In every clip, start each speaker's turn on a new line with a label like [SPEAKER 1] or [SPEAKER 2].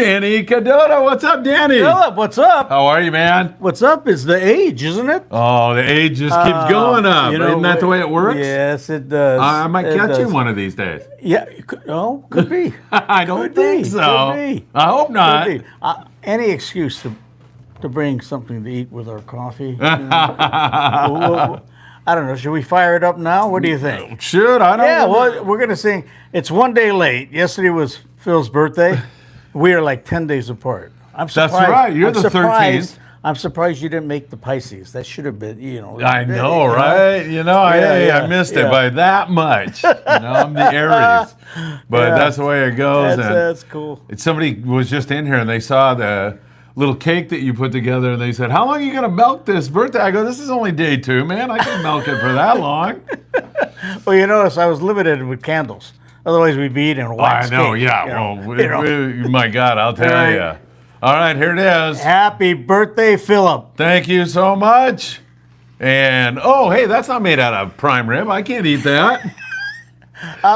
[SPEAKER 1] Danny Kadota. What's up, Danny?
[SPEAKER 2] Philip, what's up?
[SPEAKER 1] How are you, man?
[SPEAKER 2] What's up is the age, isn't it?
[SPEAKER 1] Oh, the age just keeps going up.
[SPEAKER 2] you know,
[SPEAKER 1] Isn't that the way it works?
[SPEAKER 2] Yes, it does.
[SPEAKER 1] I might
[SPEAKER 2] It
[SPEAKER 1] catch you
[SPEAKER 2] does.
[SPEAKER 1] one of these days.
[SPEAKER 2] Yeah, could be.
[SPEAKER 1] I don't
[SPEAKER 2] Could
[SPEAKER 1] think
[SPEAKER 2] be,
[SPEAKER 1] so.
[SPEAKER 2] could be.
[SPEAKER 1] I hope not.
[SPEAKER 2] Could be. Any excuse to bring something to eat with our coffee. I don't know. Should we fire it up now? What do you think?
[SPEAKER 1] Should I don't
[SPEAKER 2] Yeah,
[SPEAKER 1] know.
[SPEAKER 2] well, we're going to sing. It's one day late. Yesterday was Phil's birthday. We are like 10 days apart. I'm surprised.
[SPEAKER 1] That's right. You're
[SPEAKER 2] I'm
[SPEAKER 1] the
[SPEAKER 2] surprised-
[SPEAKER 1] 13th.
[SPEAKER 2] I'm surprised you didn't make the Pisces. That should have been,
[SPEAKER 1] I know, right? I missed it by that much. I'm the Aries. But
[SPEAKER 2] Yeah.
[SPEAKER 1] that's the way it goes.
[SPEAKER 2] That's cool.
[SPEAKER 1] Somebody was just in here and they saw the little cake that you put together and they said, how long are you going to milk this birthday? I go, this is only day 2, man. I can milk it for that long.
[SPEAKER 2] Well, you notice I was limited with candles. Otherwise, we'd be eating a wax
[SPEAKER 1] I know,
[SPEAKER 2] cake,
[SPEAKER 1] yeah. My God, I'll tell you. All right, here it is.
[SPEAKER 2] Happy birthday, Philip.
[SPEAKER 1] Thank you so much. And, oh, hey, that's not made out of prime rib. I can't eat that.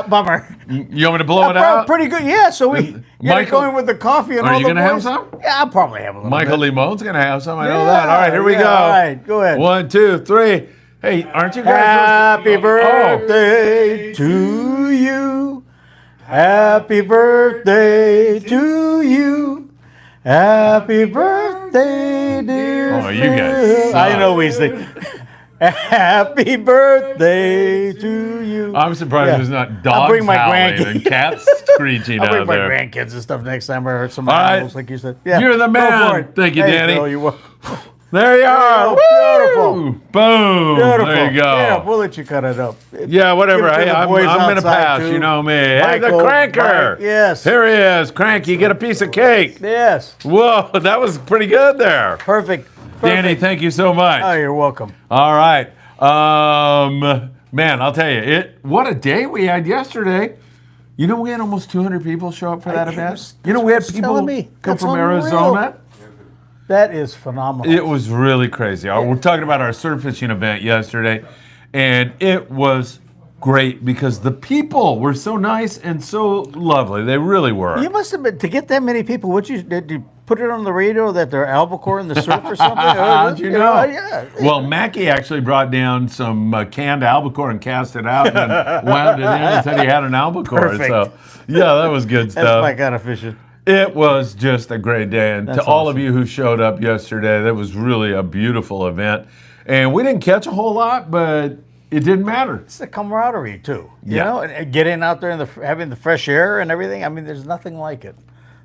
[SPEAKER 2] Bummer.
[SPEAKER 1] You want me to blow it out?
[SPEAKER 2] Pretty good. Yeah, so we
[SPEAKER 1] Michael,
[SPEAKER 2] going with the coffee and
[SPEAKER 1] are
[SPEAKER 2] all
[SPEAKER 1] you
[SPEAKER 2] the
[SPEAKER 1] gonna have
[SPEAKER 2] boys.
[SPEAKER 1] some?
[SPEAKER 2] Yeah, I'll probably have a little
[SPEAKER 1] Michael
[SPEAKER 2] bit.
[SPEAKER 1] Limone's going to have some. I know that. All right, here we go.
[SPEAKER 2] All right, go ahead.
[SPEAKER 1] 1, 2, 3. Hey, aren't you guys?
[SPEAKER 2] Happy
[SPEAKER 1] Oh.
[SPEAKER 2] birthday to you. Happy birthday to you. Happy birthday, dear
[SPEAKER 1] Oh, you guys
[SPEAKER 2] Phil.
[SPEAKER 1] suck.
[SPEAKER 2] I know he's the. Happy birthday to you.
[SPEAKER 1] I'm surprised
[SPEAKER 2] Yeah.
[SPEAKER 1] there's not
[SPEAKER 2] I'll
[SPEAKER 1] dogs
[SPEAKER 2] bring my
[SPEAKER 1] howling
[SPEAKER 2] grandkids.
[SPEAKER 1] and cats screeching
[SPEAKER 2] I'll bring
[SPEAKER 1] out
[SPEAKER 2] my
[SPEAKER 1] there.
[SPEAKER 2] grandkids and stuff next time I heard some
[SPEAKER 1] All right.
[SPEAKER 2] animals, like you said. Yeah,
[SPEAKER 1] You're the
[SPEAKER 2] go
[SPEAKER 1] man.
[SPEAKER 2] for it.
[SPEAKER 1] Thank you,
[SPEAKER 2] Hey,
[SPEAKER 1] Danny.
[SPEAKER 2] Phil, you're welcome.
[SPEAKER 1] There you are.
[SPEAKER 2] Beautiful.
[SPEAKER 1] Woo! Boom.
[SPEAKER 2] Beautiful.
[SPEAKER 1] There you go.
[SPEAKER 2] Yeah, we'll let you cut it up.
[SPEAKER 1] Yeah, whatever.
[SPEAKER 2] Give it to
[SPEAKER 1] Hey,
[SPEAKER 2] the
[SPEAKER 1] I'm
[SPEAKER 2] boys
[SPEAKER 1] going to
[SPEAKER 2] outside,
[SPEAKER 1] pass.
[SPEAKER 2] too.
[SPEAKER 1] You know me. Hey, the
[SPEAKER 2] Michael,
[SPEAKER 1] cranker.
[SPEAKER 2] Mike, yes.
[SPEAKER 1] Here he is. Crank, you get a piece of cake.
[SPEAKER 2] Yes.
[SPEAKER 1] Whoa, that was pretty good there.
[SPEAKER 2] Perfect.
[SPEAKER 1] Danny, thank you so much.
[SPEAKER 2] Oh, you're welcome.
[SPEAKER 1] All right. Man, I'll tell you, what a day we had yesterday. You know, we had almost 200 people show up for that event. You know, we had people come
[SPEAKER 2] That's
[SPEAKER 1] from
[SPEAKER 2] unreal.
[SPEAKER 1] Arizona.
[SPEAKER 2] That is phenomenal.
[SPEAKER 1] It was really crazy. We're talking about our surf fishing event yesterday, and it was great because the people were so nice and so lovely. They really were.
[SPEAKER 2] You must have been, to get that many people, did you put it on the radio that they're albacore in the surf or something?
[SPEAKER 1] How'd you know?
[SPEAKER 2] Yeah.
[SPEAKER 1] Well, Mackie actually brought down some canned albacore and cast it out and then wound it in and said he had an albacore.
[SPEAKER 2] Perfect.
[SPEAKER 1] So, yeah, that was good
[SPEAKER 2] That's
[SPEAKER 1] stuff.
[SPEAKER 2] my kind of fishing.
[SPEAKER 1] It was just a great day. And
[SPEAKER 2] That's
[SPEAKER 1] to all of
[SPEAKER 2] awesome.
[SPEAKER 1] you who showed up yesterday, that was really a beautiful event. And we didn't catch a whole lot, but it didn't matter.
[SPEAKER 2] It's the camaraderie too. You
[SPEAKER 1] Yeah.
[SPEAKER 2] know, and getting out there and having the fresh air and everything. I mean, there's nothing like it.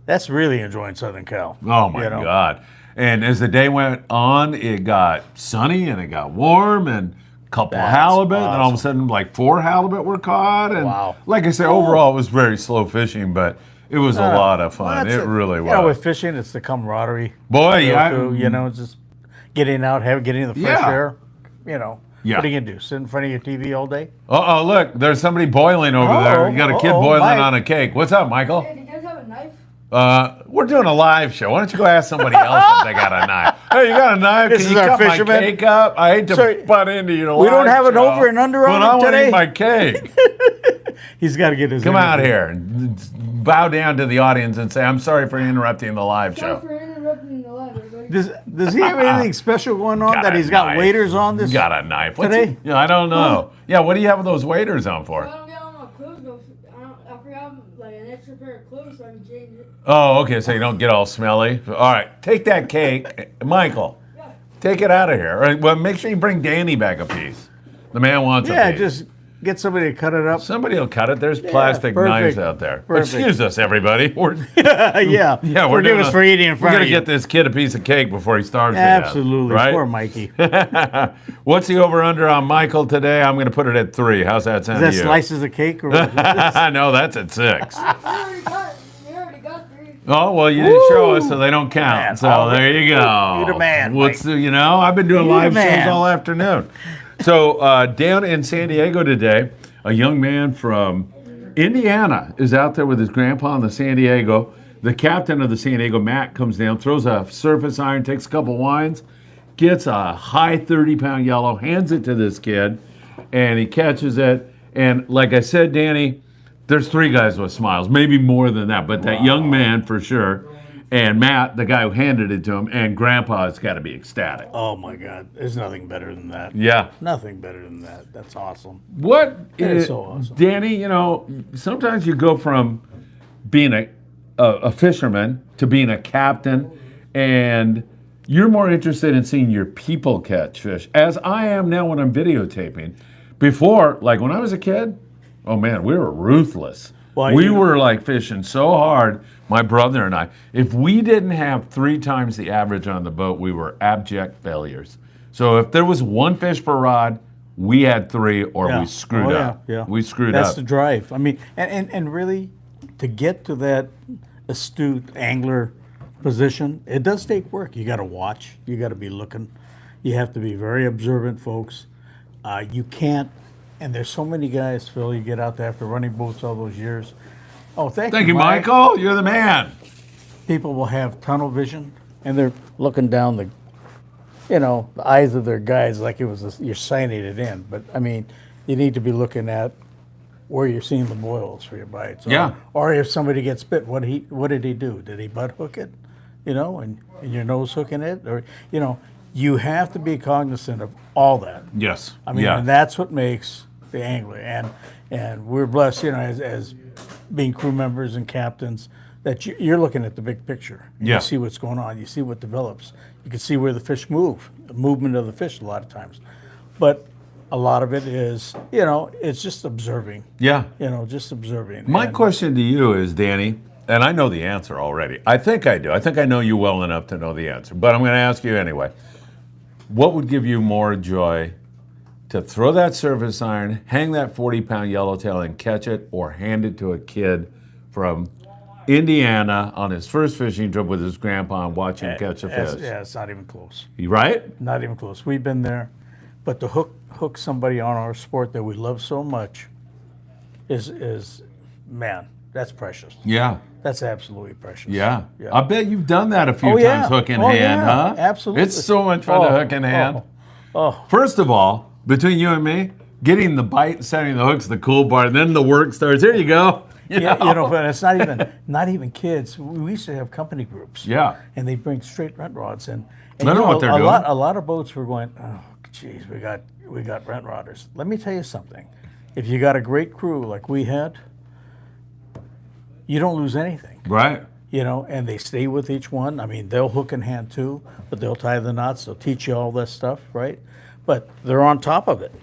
[SPEAKER 2] That's really enjoying Southern Cal.
[SPEAKER 1] Oh, my God. And as the day went on, it got sunny and it got warm and a couple
[SPEAKER 2] That's
[SPEAKER 1] halibut. And all of a
[SPEAKER 2] awesome.
[SPEAKER 1] sudden, like 4 halibut were caught. And
[SPEAKER 2] Wow.
[SPEAKER 1] like I said, overall, it was very slow fishing, but it was a lot of fun.
[SPEAKER 2] Well,
[SPEAKER 1] It really was.
[SPEAKER 2] You know, with fishing, it's the camaraderie.
[SPEAKER 1] Boy, yeah.
[SPEAKER 2] You know, it's just getting out, getting the fresh
[SPEAKER 1] Yeah.
[SPEAKER 2] air. You know,
[SPEAKER 1] Yeah.
[SPEAKER 2] what are you gonna do? Sit in front of your TV all day?
[SPEAKER 1] Uh-oh, look, there's somebody boiling over there. You got a kid boiling
[SPEAKER 2] Mike.
[SPEAKER 1] on a cake. What's up, Michael?
[SPEAKER 3] Hey, do you guys have a knife?
[SPEAKER 1] We're doing a live show. Why don't you go ask somebody else if they got a knife? Hey, you got a knife?
[SPEAKER 2] This
[SPEAKER 1] Can
[SPEAKER 2] is
[SPEAKER 1] you
[SPEAKER 2] our
[SPEAKER 1] cut my
[SPEAKER 2] fisherman.
[SPEAKER 1] cake up? I hate to
[SPEAKER 2] So,
[SPEAKER 1] butt into your
[SPEAKER 2] we don't
[SPEAKER 1] live
[SPEAKER 2] have an
[SPEAKER 1] show,
[SPEAKER 2] over and under on
[SPEAKER 1] but I
[SPEAKER 2] him
[SPEAKER 1] want to
[SPEAKER 2] today?
[SPEAKER 1] eat my cake.
[SPEAKER 2] He's got to get his.
[SPEAKER 1] Come out
[SPEAKER 2] interview.
[SPEAKER 1] here and bow down to the audience and say, I'm sorry for interrupting the live
[SPEAKER 3] Sorry
[SPEAKER 1] show.
[SPEAKER 3] for interrupting the live, everybody.
[SPEAKER 2] Does he have anything special going on that
[SPEAKER 1] a
[SPEAKER 2] he's got
[SPEAKER 1] knife.
[SPEAKER 2] waiters on this?
[SPEAKER 1] Got a knife.
[SPEAKER 2] today?
[SPEAKER 1] Yeah, I don't know. Yeah, what do you have those waiters on
[SPEAKER 3] I
[SPEAKER 1] for?
[SPEAKER 3] don't get all my clothes, but I forgot like an extra pair of clothes so I can change it.
[SPEAKER 1] Oh, okay, so you don't get all smelly. All right, take that cake. Michael,
[SPEAKER 3] Yeah.
[SPEAKER 1] take it out of here. All right, well, make sure you bring Danny back a piece. The man wants a
[SPEAKER 2] Yeah,
[SPEAKER 1] piece.
[SPEAKER 2] just get somebody to cut it up.
[SPEAKER 1] Somebody will cut it. There's plastic
[SPEAKER 2] perfect.
[SPEAKER 1] knives out there.
[SPEAKER 2] Perfect.
[SPEAKER 1] Excuse us, everybody. We're,
[SPEAKER 2] Yeah,
[SPEAKER 1] yeah,
[SPEAKER 2] forgive us for eating in
[SPEAKER 1] We're
[SPEAKER 2] front
[SPEAKER 1] gonna
[SPEAKER 2] of you.
[SPEAKER 1] get this kid a piece of cake before he starves to death,
[SPEAKER 2] Absolutely,
[SPEAKER 1] right?
[SPEAKER 2] poor Mikey.
[SPEAKER 1] What's the over under on Michael today? I'm gonna put it at 3. How's that sound
[SPEAKER 2] Is that
[SPEAKER 1] to you?
[SPEAKER 2] slices of cake or what is this?
[SPEAKER 1] No, that's at 6.
[SPEAKER 3] We already got 3.
[SPEAKER 1] Oh well, you didn't show us, so they don't count.
[SPEAKER 2] Man,
[SPEAKER 1] so
[SPEAKER 2] oh,
[SPEAKER 1] there you go.
[SPEAKER 2] you the man,
[SPEAKER 1] What's
[SPEAKER 2] Mike.
[SPEAKER 1] the, you know? I've been doing
[SPEAKER 2] You the
[SPEAKER 1] live shows
[SPEAKER 2] man.
[SPEAKER 1] all afternoon. So down in San Diego today, a young man from Indiana is out there with his grandpa in the San Diego. The captain of the San Diego, Matt, comes down, throws a surface iron, takes a couple wines, gets a high 30-pound yellow, hands it to this kid, and he catches it. And like I said, Danny, there's 3 guys with smiles, maybe more than that, but that young man for sure. and Matt, the guy who handed it to him, and Grandpa's got to be ecstatic.
[SPEAKER 2] Oh my God, there's nothing better than that.
[SPEAKER 1] Yeah.
[SPEAKER 2] Nothing better than that. That's awesome.
[SPEAKER 1] What
[SPEAKER 2] That is so awesome.
[SPEAKER 1] Danny, you know, sometimes you go from being a fisherman to being a captain, and you're more interested in seeing your people catch fish, as I am now when I'm videotaping. Before, like when I was a kid, oh man, we were ruthless.
[SPEAKER 2] Well,
[SPEAKER 1] we were like fishing so hard, my brother and I. If we didn't have 3 times the average on the boat, we were abject failures. So if there was 1 fish per rod, we had 3 or we screwed up.
[SPEAKER 2] Yeah.
[SPEAKER 1] We screwed
[SPEAKER 2] That's
[SPEAKER 1] up.
[SPEAKER 2] the drive. I mean, and really, to get to that astute angler position, it does take work. You got to watch. You got to be looking. You have to be very observant, folks. You can't. And there's so many guys, Phil. You get out there after running boats all those years. Oh, thank
[SPEAKER 1] Thank you,
[SPEAKER 2] Mike.
[SPEAKER 1] Michael. You're the man.
[SPEAKER 2] People will have tunnel vision, and they're looking down the, the eyes of their guides like it was you're signing it in. But I mean, you need to be looking at where you're seeing the boils for your bites.
[SPEAKER 1] Yeah.
[SPEAKER 2] Or if somebody gets bit, what did he do? Did he butt hook it? And your nose hooking it, or you have to be cognizant of all that.
[SPEAKER 1] Yes.
[SPEAKER 2] I mean, and that's what makes the angler. And we're blessed, as being crew members and captains, that you're looking at the big picture.
[SPEAKER 1] Yeah.
[SPEAKER 2] You see what's going on. You see what develops. You can see where the fish move, the movement of the fish a lot of times. But a lot of it is, it's just observing.
[SPEAKER 1] Yeah.
[SPEAKER 2] Just observing.
[SPEAKER 1] My question to you is, Danny, and I know the answer already. I think I do. I think I know you well enough to know the answer. But I'm going to ask you anyway. What would give you more joy, to throw that surface iron, hang that 40-pound yellowtail and catch it, or hand it to a kid from Indiana on his first fishing trip with his grandpa and watch him catch a fish?
[SPEAKER 2] Yeah, it's not even close.
[SPEAKER 1] You right?
[SPEAKER 2] Not even close. We've been there. But to hook somebody on our sport that we love so much is man, that's precious.
[SPEAKER 1] Yeah.
[SPEAKER 2] That's absolutely precious.
[SPEAKER 1] Yeah. I bet you've done that a few times, hook in hand, huh?
[SPEAKER 2] Absolutely.
[SPEAKER 1] It's so much fun to hook in hand.
[SPEAKER 2] Oh.
[SPEAKER 1] First of all, between you and me, getting the bite and setting the hook's the cool part, and then the work starts. Here you go.
[SPEAKER 2] But it's not even kids. We used to have company groups.
[SPEAKER 1] Yeah.
[SPEAKER 2] And they bring straight rent rods in.
[SPEAKER 1] I know what they're doing.
[SPEAKER 2] A lot of boats were going, oh, geez, we got rent rodders. Let me tell you something. If you got a great crew like we had, you don't lose anything.
[SPEAKER 1] Right.
[SPEAKER 2] And they stay with each one. I mean, they'll hook in hand too, but they'll tie the knots. They'll teach you all this stuff, right? But they're on top of it.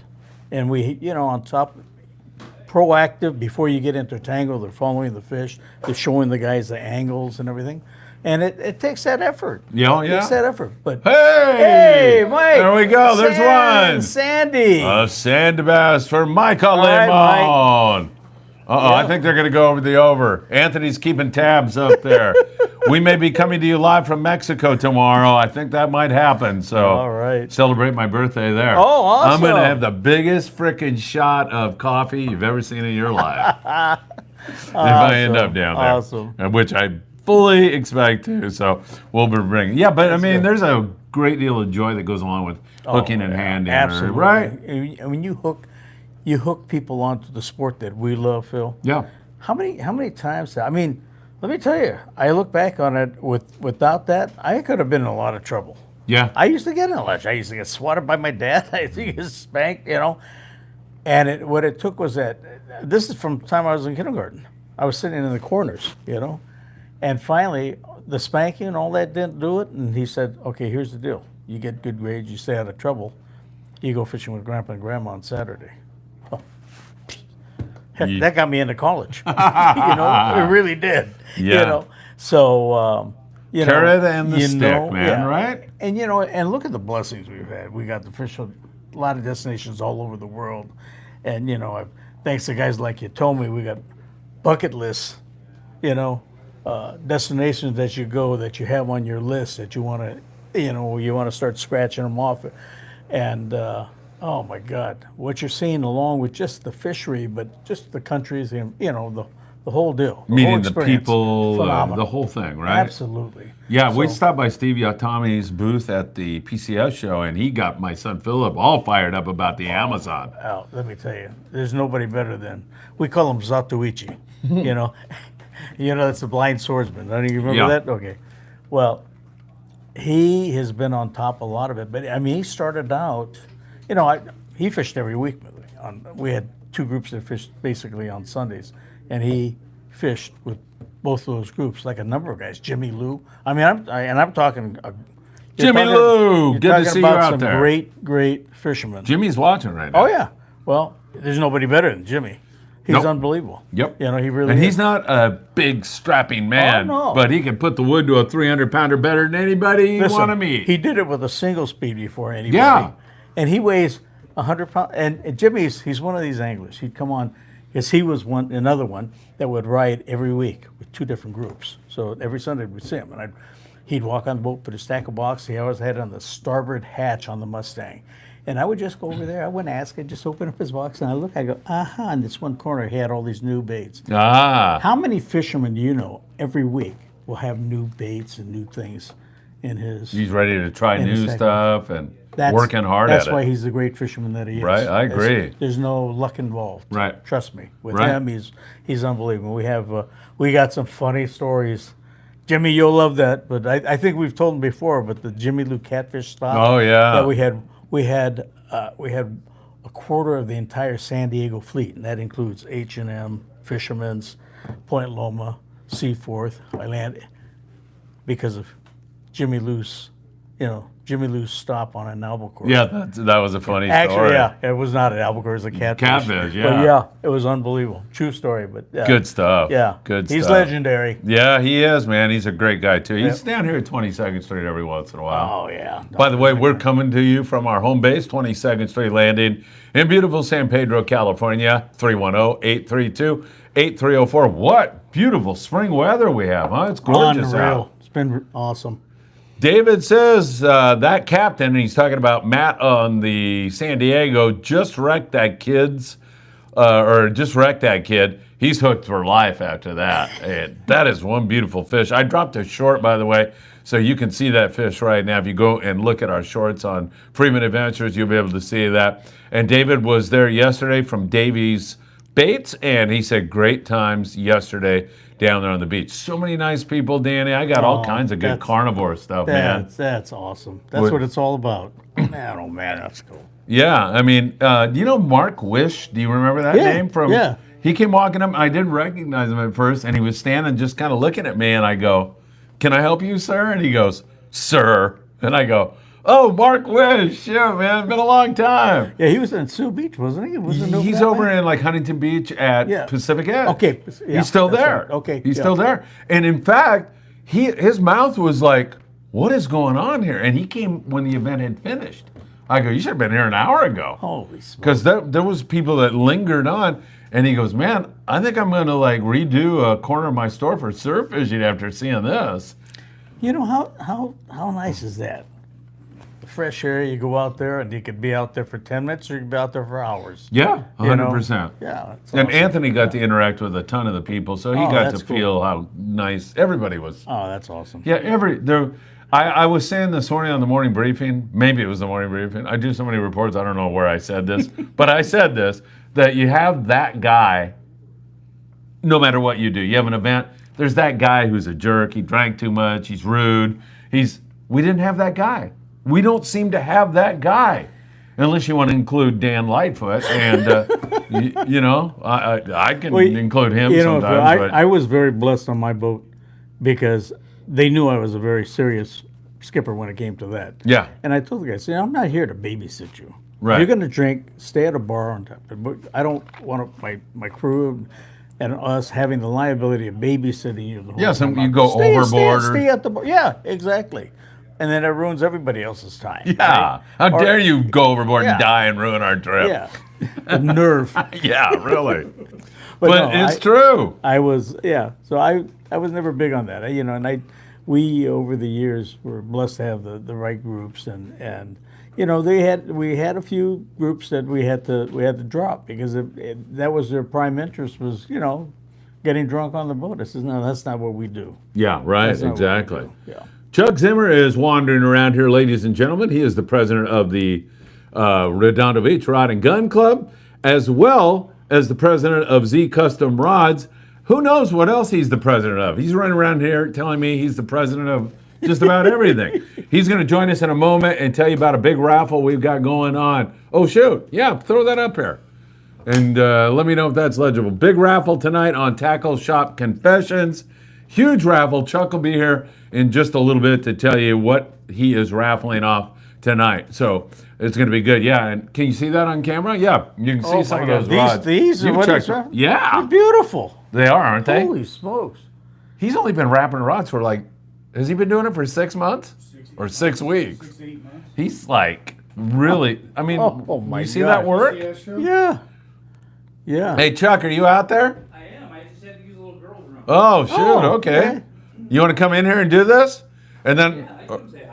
[SPEAKER 2] And we, on top, proactive before you get into tangle. They're following the fish. They're showing the guys the angles and everything. And it takes that effort.
[SPEAKER 1] Yeah.
[SPEAKER 2] It takes that effort. But
[SPEAKER 1] hey,
[SPEAKER 2] Mike.
[SPEAKER 1] There we go. There's one.
[SPEAKER 2] Sandy.
[SPEAKER 1] A sand bass for Michael
[SPEAKER 2] right,
[SPEAKER 1] Limon. I think they're going to go over the over. Anthony's keeping tabs up there. We may be coming to you live from Mexico tomorrow. I think that might happen. So
[SPEAKER 2] all right.
[SPEAKER 1] Celebrate my birthday there.
[SPEAKER 2] Oh, awesome.
[SPEAKER 1] I'm going to have the biggest freaking shot of coffee you've ever seen in your life. If I end up down there.
[SPEAKER 2] Awesome.
[SPEAKER 1] Which I fully expect to. So we'll be bringing. Yeah, but I mean, there's a great deal of joy that goes along with hooking in hand.
[SPEAKER 2] Absolutely.
[SPEAKER 1] Right?
[SPEAKER 2] And when you hook people onto the sport that we love, Phil.
[SPEAKER 1] Yeah.
[SPEAKER 2] How many times? I mean, let me tell you. I look back on it without that, I could have been in a lot of trouble.
[SPEAKER 1] Yeah.
[SPEAKER 2] I used to get in a lot. I used to get swatted by my dad. I used to get spanked, And what it took was that. This is from the time I was in kindergarten. I was sitting in the corners, and finally the spanking and all that didn't do it. And he said, "Okay, here's the deal. You get good grades. You stay out of trouble. You go fishing with Grandpa and Grandma on Saturday." Heck, that got me into college. It really did.
[SPEAKER 1] Yeah.
[SPEAKER 2] So,
[SPEAKER 1] carrot and the stick, man, right?
[SPEAKER 2] And and look at the blessings we've had. We got to fish a lot of destinations all over the world, and thanks to guys like you told me, we got bucket lists. Destinations that you have on your list that you want to start scratching them off, and. Oh my God! What you're seeing, along with just the fishery, but just the countries, and the whole deal,
[SPEAKER 1] meeting the people, the whole thing, right?
[SPEAKER 2] Absolutely.
[SPEAKER 1] Yeah, we stopped by Steve Yatami's booth at the PCS show, and he got my son Philip all fired up about the Amazon.
[SPEAKER 2] Let me tell you, there's nobody better than, we call him Zatoichi. That's the blind swordsman. Don't you remember that? Okay. Well, he has been on top of a lot of it, but I mean, he started out, he fished every week. We had two groups that fished basically on Sundays, and he fished with both of those groups, like a number of guys. Jimmy Lou. I mean, I'm talking.
[SPEAKER 1] Jimmy Lou,
[SPEAKER 2] you're
[SPEAKER 1] good to
[SPEAKER 2] talking
[SPEAKER 1] see you
[SPEAKER 2] about
[SPEAKER 1] out
[SPEAKER 2] some
[SPEAKER 1] there.
[SPEAKER 2] Great fishermen.
[SPEAKER 1] Jimmy's watching right now.
[SPEAKER 2] Oh yeah. Well, there's nobody better than Jimmy. He's
[SPEAKER 1] Nope.
[SPEAKER 2] unbelievable.
[SPEAKER 1] Yep.
[SPEAKER 2] He really
[SPEAKER 1] And
[SPEAKER 2] is.
[SPEAKER 1] he's not a big strapping man,
[SPEAKER 2] Oh, no.
[SPEAKER 1] but he can put the wood to a 300-pounder better than anybody you
[SPEAKER 2] Listen,
[SPEAKER 1] want to meet.
[SPEAKER 2] He did it with a single speed before anybody.
[SPEAKER 1] Yeah.
[SPEAKER 2] And he weighs 100 pounds. And he's one of these anglers. He'd come on, because he was another one that would ride every week with two different groups. So every Sunday we'd see him. And he'd walk on the boat, put a stack of boxes. He always had it on the starboard hatch on the Mustang. And I would just go over there. I wouldn't ask. I'd just open up his box and I look. I go, aha. In this one corner, he had all these new baits.
[SPEAKER 1] Ah.
[SPEAKER 2] How many fishermen do you know every week will have new baits and new things in his?
[SPEAKER 1] He's ready to try
[SPEAKER 2] In a
[SPEAKER 1] new
[SPEAKER 2] second.
[SPEAKER 1] stuff and working hard at it.
[SPEAKER 2] That's why he's the great fisherman that he is.
[SPEAKER 1] Right, I agree.
[SPEAKER 2] There's no luck involved.
[SPEAKER 1] Right.
[SPEAKER 2] Trust me. With
[SPEAKER 1] Right.
[SPEAKER 2] him, he's unbelievable. We got some funny stories. Jimmy, you'll love that. But I think we've told him before. But the Jimmy Lou catfish stop.
[SPEAKER 1] Oh, yeah.
[SPEAKER 2] That we had a quarter of the entire San Diego fleet, and that includes H&M, Fisherman's, Point Loma, Seaforth. I landed because of Jimmy Lou's stop on an albacore.
[SPEAKER 1] Yeah, that was a funny
[SPEAKER 2] Actually,
[SPEAKER 1] story.
[SPEAKER 2] yeah, it was not an albacore; it was a catfish.
[SPEAKER 1] Catfish, yeah.
[SPEAKER 2] But yeah, it was unbelievable. True story, but
[SPEAKER 1] Good stuff.
[SPEAKER 2] Yeah,
[SPEAKER 1] Good
[SPEAKER 2] He's
[SPEAKER 1] stuff.
[SPEAKER 2] legendary.
[SPEAKER 1] Yeah, he is, man. He's a great guy, too. He's
[SPEAKER 2] Yep.
[SPEAKER 1] down here at 22nd Street every once in a while.
[SPEAKER 2] Oh yeah.
[SPEAKER 1] By the way, we're coming to you from our home base, 22nd Street Landing in beautiful San Pedro, California, 310-832-8304. What beautiful spring weather we have, huh? It's gorgeous
[SPEAKER 2] Unreal.
[SPEAKER 1] out.
[SPEAKER 2] It's been awesome.
[SPEAKER 1] David says that captain, and he's talking about Matt on the San Diego, just wrecked that kid. He's hooked for life after that. And that is one beautiful fish. I dropped a short, by the way, so you can see that fish right now. If you go and look at our shorts on Friedman Adventures, you'll be able to see that. And David was there yesterday from Davies Baits, and he said great times yesterday down there on the beach. So many nice people, Danny. I got all kinds of good carnivore stuff, man.
[SPEAKER 2] That's awesome. That's what it's all about. Man, oh man, that's cool.
[SPEAKER 1] Yeah, I mean, you know Mark Wish? Do you remember that
[SPEAKER 2] Yeah,
[SPEAKER 1] name?
[SPEAKER 2] yeah.
[SPEAKER 1] He came walking up. I didn't recognize him at first, and he was standing just kind of looking at me, and I go, "Can I help you, sir?" And he goes, "Sir." And I go, "Oh, Mark Wish. Yeah, man, it's been a long time."
[SPEAKER 2] Yeah, he was in Sioux Beach, wasn't he?
[SPEAKER 1] He's over in like Huntington Beach at
[SPEAKER 2] Yeah.
[SPEAKER 1] Pacific Edge.
[SPEAKER 2] Okay, yeah,
[SPEAKER 1] He's still
[SPEAKER 2] that's
[SPEAKER 1] there.
[SPEAKER 2] right. Okay,
[SPEAKER 1] He's
[SPEAKER 2] yeah.
[SPEAKER 1] still there. And in fact, his mouth was like, "What is going on here?" And he came when the event had finished. I go, "You should have been here an hour ago."
[SPEAKER 2] Holy smokes.
[SPEAKER 1] Because there was people that lingered on, and he goes, "Man, I think I'm going to like redo a corner of my store for surf fishing after seeing this."
[SPEAKER 2] You know how nice is that? The fresh air. You go out there, and you could be out there for 10 minutes, or you could be out there for hours.
[SPEAKER 1] Yeah,
[SPEAKER 2] You know?
[SPEAKER 1] 100%.
[SPEAKER 2] Yeah. It's
[SPEAKER 1] And
[SPEAKER 2] awesome.
[SPEAKER 1] Anthony got to interact with a ton of the people, so he
[SPEAKER 2] Oh,
[SPEAKER 1] got
[SPEAKER 2] that's
[SPEAKER 1] to
[SPEAKER 2] cool.
[SPEAKER 1] feel how nice everybody was.
[SPEAKER 2] Oh, that's awesome.
[SPEAKER 1] Yeah, I was saying this morning on the morning briefing, maybe it was the morning briefing. I do so many reports, I don't know where I said this, but I said this, that you have that guy, no matter what you do. You have an event, there's that guy who's a jerk, he drank too much, he's rude. We didn't have that guy. We don't seem to have that guy. Unless you want to include Dan Lightfoot, and I can include him sometimes.
[SPEAKER 2] I was very blessed on my boat because they knew I was a very serious skipper when it came to that.
[SPEAKER 1] Yeah.
[SPEAKER 2] And I told the guys, I'm not here to babysit you.
[SPEAKER 1] Right.
[SPEAKER 2] You're going to drink, stay at a bar on top. But I don't want my crew and us having the liability of babysitting you the whole
[SPEAKER 1] Yeah, so
[SPEAKER 2] time.
[SPEAKER 1] you go overboard or-
[SPEAKER 2] Stay at the bar. Yeah, exactly. And then it ruins everybody else's time.
[SPEAKER 1] Yeah.
[SPEAKER 2] right?
[SPEAKER 1] How
[SPEAKER 2] Or-
[SPEAKER 1] dare you go overboard and
[SPEAKER 2] Yeah.
[SPEAKER 1] die and ruin our trip?
[SPEAKER 2] Yeah. The nerve.
[SPEAKER 1] Yeah, really.
[SPEAKER 2] But
[SPEAKER 1] but
[SPEAKER 2] no,
[SPEAKER 1] it's true.
[SPEAKER 2] I was, yeah. So I was never big on that, we over the years were blessed to have the right groups, and we had a few groups that we had to drop because that was their prime interest was getting drunk on the boat. I said, no, that's not what we do.
[SPEAKER 1] Yeah, right,
[SPEAKER 2] That's not what we
[SPEAKER 1] exactly.
[SPEAKER 2] do. Yeah.
[SPEAKER 1] Chuck Zimmer is wandering around here, ladies and gentlemen. He is the president of the Redondo Beach Rod and Gun Club, as well as the president of Z Custom Rods. Who knows what else he's the president of? He's running around here telling me he's the president of just about everything. He's going to join us in a moment and tell you about a big raffle we've got going on. Oh, shoot. Yeah, throw that up here. And let me know if that's legible. Big raffle tonight on Tackle Shop Confessions. Huge raffle. Chuck will be here in just a little bit to tell you what he is raffling off tonight. So it's going to be good. Yeah, and can you see that on camera? Yeah, you can see some of those rods.
[SPEAKER 2] These are
[SPEAKER 1] You've
[SPEAKER 2] what
[SPEAKER 1] checked
[SPEAKER 2] he's
[SPEAKER 1] them. Yeah.
[SPEAKER 2] They're beautiful.
[SPEAKER 1] They are, aren't they?
[SPEAKER 2] Holy smokes.
[SPEAKER 1] He's only been wrapping rods for has he been doing it for 6 months? Or 6 weeks?
[SPEAKER 4] 6 to 8 months.
[SPEAKER 1] He's really, I mean,
[SPEAKER 2] Oh my
[SPEAKER 1] you see
[SPEAKER 2] God.
[SPEAKER 1] that work?
[SPEAKER 2] Yeah. Yeah.
[SPEAKER 1] Hey, Chuck, are you out there?
[SPEAKER 4] I am. I just had to use a little girl's room.
[SPEAKER 1] Oh, shoot, okay.
[SPEAKER 2] okay.
[SPEAKER 1] You want to come in here and do this? And then,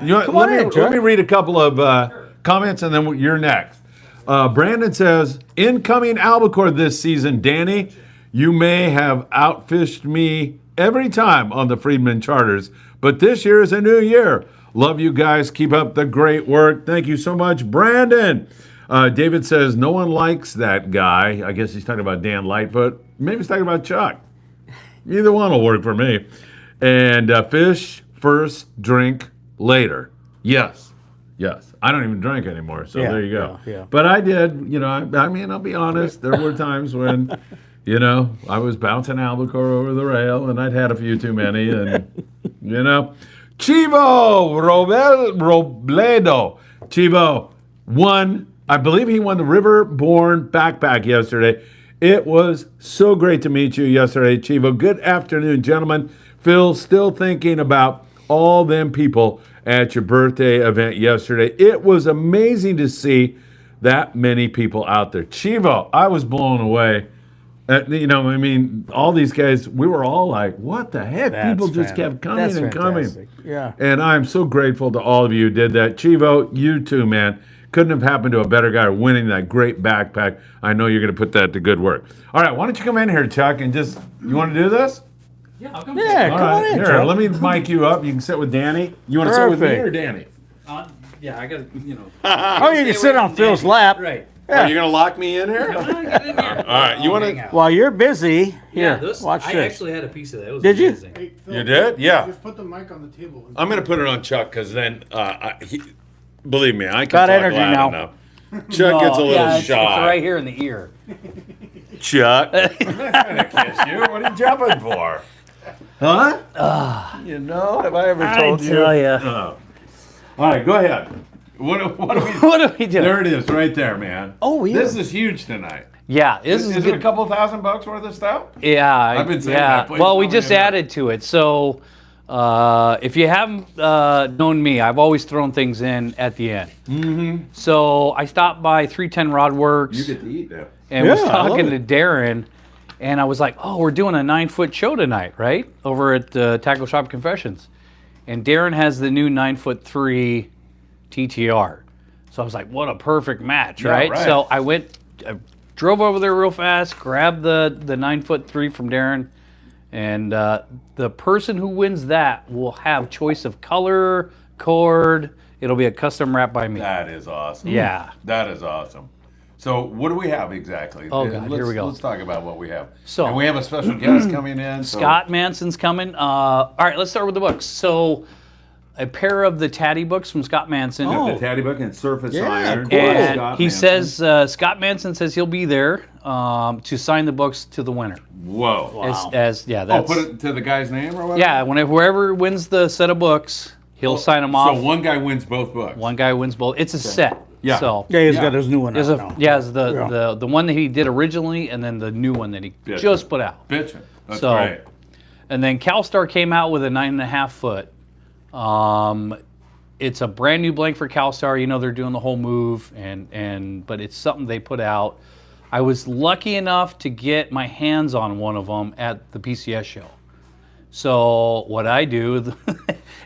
[SPEAKER 1] let me read a couple of comments and then you're next. Brandon says, incoming Albacore this season, Danny. You may have outfished me every time on the Friedman charters, but this year is a new year. Love you guys. Keep up the great work. Thank you so much, Brandon. David says, no one likes that guy. I guess he's talking about Dan Lightfoot. Maybe he's talking about Chuck. Either one will work for me. And fish first, drink later. Yes. I don't even drink anymore, so there you go.
[SPEAKER 2] Yeah.
[SPEAKER 1] But I did, I mean, I'll be honest. There were times when, I was bouncing Albacore over the rail, and I'd had a few too many, and, Chivo Robledo. Chivo won. I believe he won the Riverborn Backpack yesterday. It was so great to meet you yesterday, Chivo. Good afternoon, gentlemen. Phil, still thinking about all them people at your birthday event yesterday. It was amazing to see that many people out there. Chivo, I was blown away. All these guys, we were all like, what the heck? People just kept coming and coming.
[SPEAKER 2] Yeah.
[SPEAKER 1] And I'm so grateful to all of you who did that. Chivo, you too, man. Couldn't have happened to a better guy winning that great backpack. I know you're going to put that to good work. All right, why don't you come in here, Chuck, and you want to do this?
[SPEAKER 4] Yeah, I'll come.
[SPEAKER 2] Yeah,
[SPEAKER 1] All
[SPEAKER 2] come on
[SPEAKER 1] right,
[SPEAKER 2] in,
[SPEAKER 1] here,
[SPEAKER 2] Chuck.
[SPEAKER 1] let me mic you up. You can sit with Danny. You want to sit with me or Danny?
[SPEAKER 4] Yeah, I got
[SPEAKER 2] Oh, you can sit on Phil's lap.
[SPEAKER 4] Right.
[SPEAKER 1] Are you going to lock me in here?
[SPEAKER 4] Get in there.
[SPEAKER 1] All right, you want to?
[SPEAKER 2] While you're busy,
[SPEAKER 4] Yeah,
[SPEAKER 2] here, watch
[SPEAKER 4] I
[SPEAKER 2] this.
[SPEAKER 4] actually had a piece of that. It was
[SPEAKER 2] Did you?
[SPEAKER 4] amazing.
[SPEAKER 5] Hey, Phil,
[SPEAKER 1] You did? Yeah.
[SPEAKER 5] Just put the mic on the table.
[SPEAKER 1] I'm going to put it on Chuck because then, believe me, I can
[SPEAKER 2] Got
[SPEAKER 1] talk
[SPEAKER 2] energy
[SPEAKER 1] loud
[SPEAKER 2] now.
[SPEAKER 1] enough. Chuck gets a little
[SPEAKER 6] yeah, it's
[SPEAKER 1] shy.
[SPEAKER 6] right here in the ear.
[SPEAKER 1] Chuck. I'm not going to kiss you. What are you jumping for? Huh? Have I ever told you?
[SPEAKER 6] ya.
[SPEAKER 1] Oh. All right, go ahead. What do we
[SPEAKER 6] What are we doing?
[SPEAKER 1] There it is, right there, man.
[SPEAKER 2] Oh, yeah.
[SPEAKER 1] This is huge tonight.
[SPEAKER 6] Yeah, this is
[SPEAKER 1] Is it
[SPEAKER 6] good.
[SPEAKER 1] a couple $1,000 worth of stuff?
[SPEAKER 6] Yeah,
[SPEAKER 1] I've been saying
[SPEAKER 6] yeah.
[SPEAKER 1] that. Please
[SPEAKER 6] Well, we
[SPEAKER 1] tell me
[SPEAKER 6] just
[SPEAKER 1] about it.
[SPEAKER 6] added to it. So, if you haven't known me, I've always thrown things in at the end. Mm-hmm. So I stopped by 310 Rod Works
[SPEAKER 1] You get to eat that.
[SPEAKER 6] and was
[SPEAKER 2] Yeah, I love
[SPEAKER 6] talking to
[SPEAKER 2] it.
[SPEAKER 6] Darren, and I was like, "Oh, we're doing a 9-foot show tonight, right? Over at Tackle Shop Confessions." And Darren has the new 9'3" TTR. So I was like, "What a perfect match,
[SPEAKER 1] Yeah,
[SPEAKER 6] right?"
[SPEAKER 1] right.
[SPEAKER 6] So I drove over there real fast, grabbed the 9'3" from Darren, and the person who wins that will have choice of color, cord. It'll be a custom wrap by me.
[SPEAKER 1] That is awesome.
[SPEAKER 6] Yeah.
[SPEAKER 1] That is awesome. So what do we have exactly?
[SPEAKER 6] Oh, God, here we go.
[SPEAKER 1] Let's talk about what we have.
[SPEAKER 6] So-
[SPEAKER 1] and we have a special guest coming in. So
[SPEAKER 6] Scott Manson's coming. All right, let's start with the books. So, a pair of the Tatty books from Scott Manson.
[SPEAKER 1] The Tatty Book and Surface
[SPEAKER 2] Yeah,
[SPEAKER 1] Iron.
[SPEAKER 2] cool.
[SPEAKER 6] And
[SPEAKER 1] Scott
[SPEAKER 6] he
[SPEAKER 1] Manson.
[SPEAKER 6] says, Scott Manson says he'll be there to sign the books to the winner.
[SPEAKER 1] Whoa.
[SPEAKER 6] As
[SPEAKER 1] Oh,
[SPEAKER 6] that's
[SPEAKER 1] put it to the guy's name or whatever?
[SPEAKER 6] yeah. Whoever wins the set of books, he'll sign them off.
[SPEAKER 1] So one guy wins both books.
[SPEAKER 6] One guy wins both. It's a set.
[SPEAKER 1] Yeah.
[SPEAKER 6] So
[SPEAKER 2] Yeah, he's
[SPEAKER 1] Yeah.
[SPEAKER 2] got his new one
[SPEAKER 6] there's
[SPEAKER 2] out
[SPEAKER 6] a
[SPEAKER 2] now.
[SPEAKER 6] yeah, it's the one that he did originally, and then the new one that he
[SPEAKER 1] Yeah.
[SPEAKER 6] just put out.
[SPEAKER 1] Bitchin'. That's
[SPEAKER 6] So-
[SPEAKER 1] great.
[SPEAKER 6] And then CalStar came out with a 9.5 foot. It's a brand new blank for CalStar. You know they're doing the whole move, but it's something they put out. I was lucky enough to get my hands on one of them at the PCS show. So what I do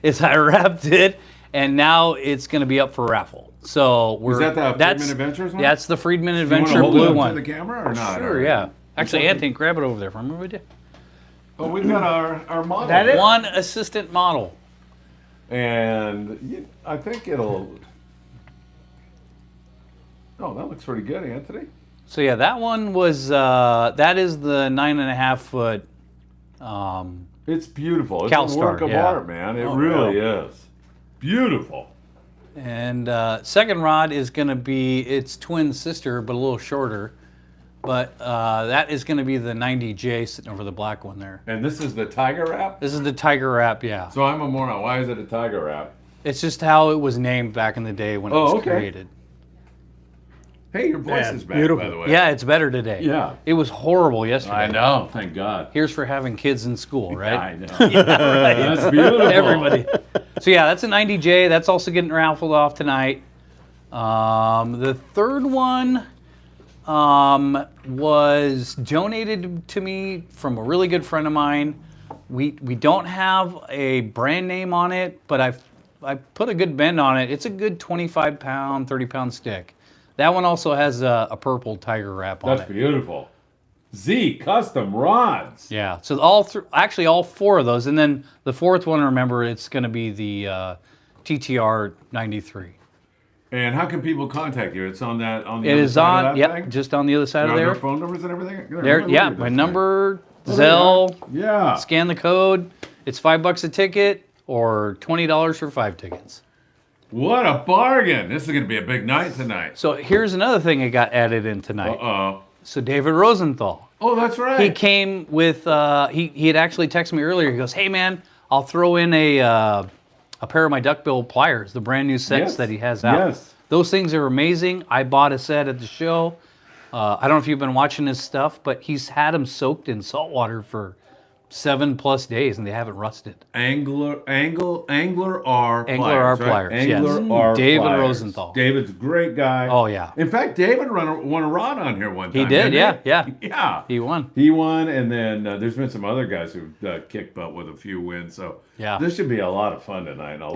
[SPEAKER 6] is I wrapped it, and now it's going to be up for raffle. So
[SPEAKER 1] Is that the Friedman Adventures one?
[SPEAKER 6] That's the Friedman
[SPEAKER 1] You want to
[SPEAKER 6] Adventure
[SPEAKER 1] hold
[SPEAKER 6] blue
[SPEAKER 1] it up
[SPEAKER 6] one.
[SPEAKER 1] to the camera or not?
[SPEAKER 6] Sure, yeah. Actually, Anthony, grab it over there for me, would you?
[SPEAKER 1] Oh, we've got our model.
[SPEAKER 2] That it?
[SPEAKER 6] One assistant model.
[SPEAKER 1] And I think it'll. Oh, that looks pretty good, Anthony.
[SPEAKER 6] So yeah, that one was that is the 9.5 foot
[SPEAKER 1] It's beautiful. It's a
[SPEAKER 6] CalStar,
[SPEAKER 1] work of
[SPEAKER 6] yeah.
[SPEAKER 1] art, man. It really is. Beautiful.
[SPEAKER 6] And second rod is going to be its twin sister, but a little shorter. But that is going to be the 90J sitting over the black one there.
[SPEAKER 1] And this is the tiger wrap?
[SPEAKER 6] This is the Tiger Wrap, yeah.
[SPEAKER 1] So I'm a moron. Why is it a tiger wrap?
[SPEAKER 6] It's just how it was named back in the day when it was created.
[SPEAKER 1] Hey, your voice is back,
[SPEAKER 2] beautiful.
[SPEAKER 1] by the way.
[SPEAKER 6] Yeah, it's better today.
[SPEAKER 1] Yeah.
[SPEAKER 6] It was horrible yesterday.
[SPEAKER 1] I know. Thank God.
[SPEAKER 6] Here's for having kids in school, right?
[SPEAKER 1] I know. That's beautiful.
[SPEAKER 6] Everybody. So yeah, that's a 90J. That's also getting raffled off tonight. The third one was donated to me from a really good friend of mine. We don't have a brand name on it, but I put a good bend on it. It's a good 25-pound, 30-pound stick. That one also has a purple tiger wrap on
[SPEAKER 1] That's
[SPEAKER 6] it.
[SPEAKER 1] beautiful. Z Custom Rods.
[SPEAKER 6] Yeah. So all four of those, and then the fourth one. Remember, it's going to be the TTR 93.
[SPEAKER 1] And how can people contact you? It's on that on the
[SPEAKER 6] It
[SPEAKER 1] other
[SPEAKER 6] is
[SPEAKER 1] side
[SPEAKER 6] on.
[SPEAKER 1] of that
[SPEAKER 6] Yep.
[SPEAKER 1] thing?
[SPEAKER 6] Just on the other side
[SPEAKER 1] Are
[SPEAKER 6] of
[SPEAKER 1] there
[SPEAKER 6] there.
[SPEAKER 1] phone numbers and everything?
[SPEAKER 6] There.
[SPEAKER 1] Look
[SPEAKER 6] Yeah.
[SPEAKER 1] at
[SPEAKER 6] My
[SPEAKER 1] this
[SPEAKER 6] number,
[SPEAKER 1] thing.
[SPEAKER 6] Zelle.
[SPEAKER 1] Yeah.
[SPEAKER 6] Scan the code. It's $5 a ticket or $20 for 5 tickets.
[SPEAKER 1] What a bargain. This is going to be a big night tonight.
[SPEAKER 6] So here's another thing that got added in tonight.
[SPEAKER 1] Uh-oh.
[SPEAKER 6] So David Rosenthal.
[SPEAKER 1] Oh, that's right.
[SPEAKER 6] He came with, he had actually texted me earlier. He goes, hey man, I'll throw in a pair of my duckbill pliers, the brand new sets
[SPEAKER 1] Yes.
[SPEAKER 6] that he has out.
[SPEAKER 1] Yes.
[SPEAKER 6] Those things are amazing. I bought a set at the show. I don't know if you've been watching his stuff, but he's had them soaked in salt water for 7+ days and they haven't rusted.
[SPEAKER 1] Angler R
[SPEAKER 6] Angler
[SPEAKER 1] pliers,
[SPEAKER 6] R
[SPEAKER 1] right?
[SPEAKER 6] pliers,
[SPEAKER 1] Angler
[SPEAKER 6] yes.
[SPEAKER 1] R
[SPEAKER 6] David
[SPEAKER 1] pliers.
[SPEAKER 6] Rosenthal.
[SPEAKER 1] David's a great guy.
[SPEAKER 6] Oh, yeah.
[SPEAKER 1] In fact, David won a rod on here one time.
[SPEAKER 6] He did,
[SPEAKER 1] didn't
[SPEAKER 6] yeah.
[SPEAKER 1] Yeah.
[SPEAKER 6] He won.
[SPEAKER 1] He won, and then there's been some other guys who kicked butt with a few wins. So
[SPEAKER 6] Yeah.
[SPEAKER 1] this should be a lot of fun tonight. There's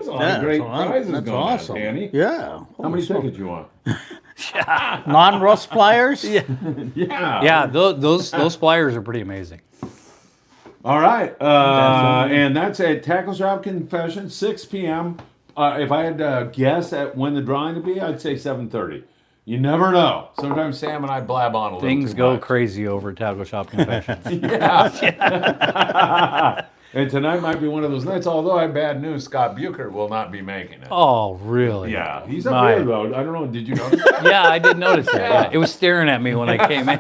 [SPEAKER 1] a lot
[SPEAKER 2] Yeah,
[SPEAKER 1] of great
[SPEAKER 2] that's awesome.
[SPEAKER 1] prizes
[SPEAKER 2] That's
[SPEAKER 1] going
[SPEAKER 2] awesome.
[SPEAKER 1] on, Danny.
[SPEAKER 2] Yeah.
[SPEAKER 1] How many tickets you want?
[SPEAKER 2] Non-rust pliers?
[SPEAKER 6] Yeah.
[SPEAKER 1] Yeah.
[SPEAKER 6] Yeah, those pliers are pretty amazing.
[SPEAKER 1] All right. And that's at Tackle Shop Confession, 6 p.m. If I had to guess at when the drawing would be, I'd say 7:30. You never know. Sometimes Sam and I blab on a little
[SPEAKER 6] Things
[SPEAKER 1] too
[SPEAKER 6] go
[SPEAKER 1] much.
[SPEAKER 6] crazy over at Tackle Shop Confessions.
[SPEAKER 1] Yeah. And tonight might be one of those nights, although I have bad news, Scott Bucher will not be making it.
[SPEAKER 6] Oh, really?
[SPEAKER 1] Yeah, he's up
[SPEAKER 6] My-
[SPEAKER 1] here, though. I don't know. Did you notice that?
[SPEAKER 6] Yeah, I did notice that. Yeah. It was staring at me when I came in.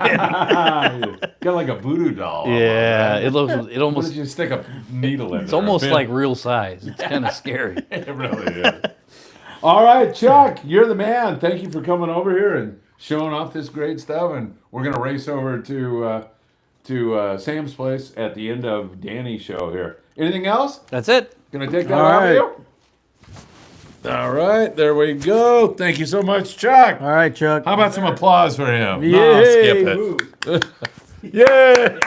[SPEAKER 1] Got like a voodoo doll.
[SPEAKER 6] Yeah, it looks. It
[SPEAKER 1] What did
[SPEAKER 6] almost.
[SPEAKER 1] you stick a needle in
[SPEAKER 6] It's
[SPEAKER 1] there?
[SPEAKER 6] almost like real size. It's kind of scary.
[SPEAKER 1] It really is. All right, Chuck, you're the man. Thank you for coming over here and showing off this great stuff. And we're going to race over to Sam's place at the end of Danny's show here. Anything else?
[SPEAKER 6] That's it.
[SPEAKER 1] Gonna take that
[SPEAKER 2] All
[SPEAKER 1] out
[SPEAKER 2] right.
[SPEAKER 1] of you? All right, there we go. Thank you so much, Chuck.
[SPEAKER 2] All right, Chuck.
[SPEAKER 1] How about some applause for him?
[SPEAKER 2] Yay.
[SPEAKER 1] No, skip it. Yay!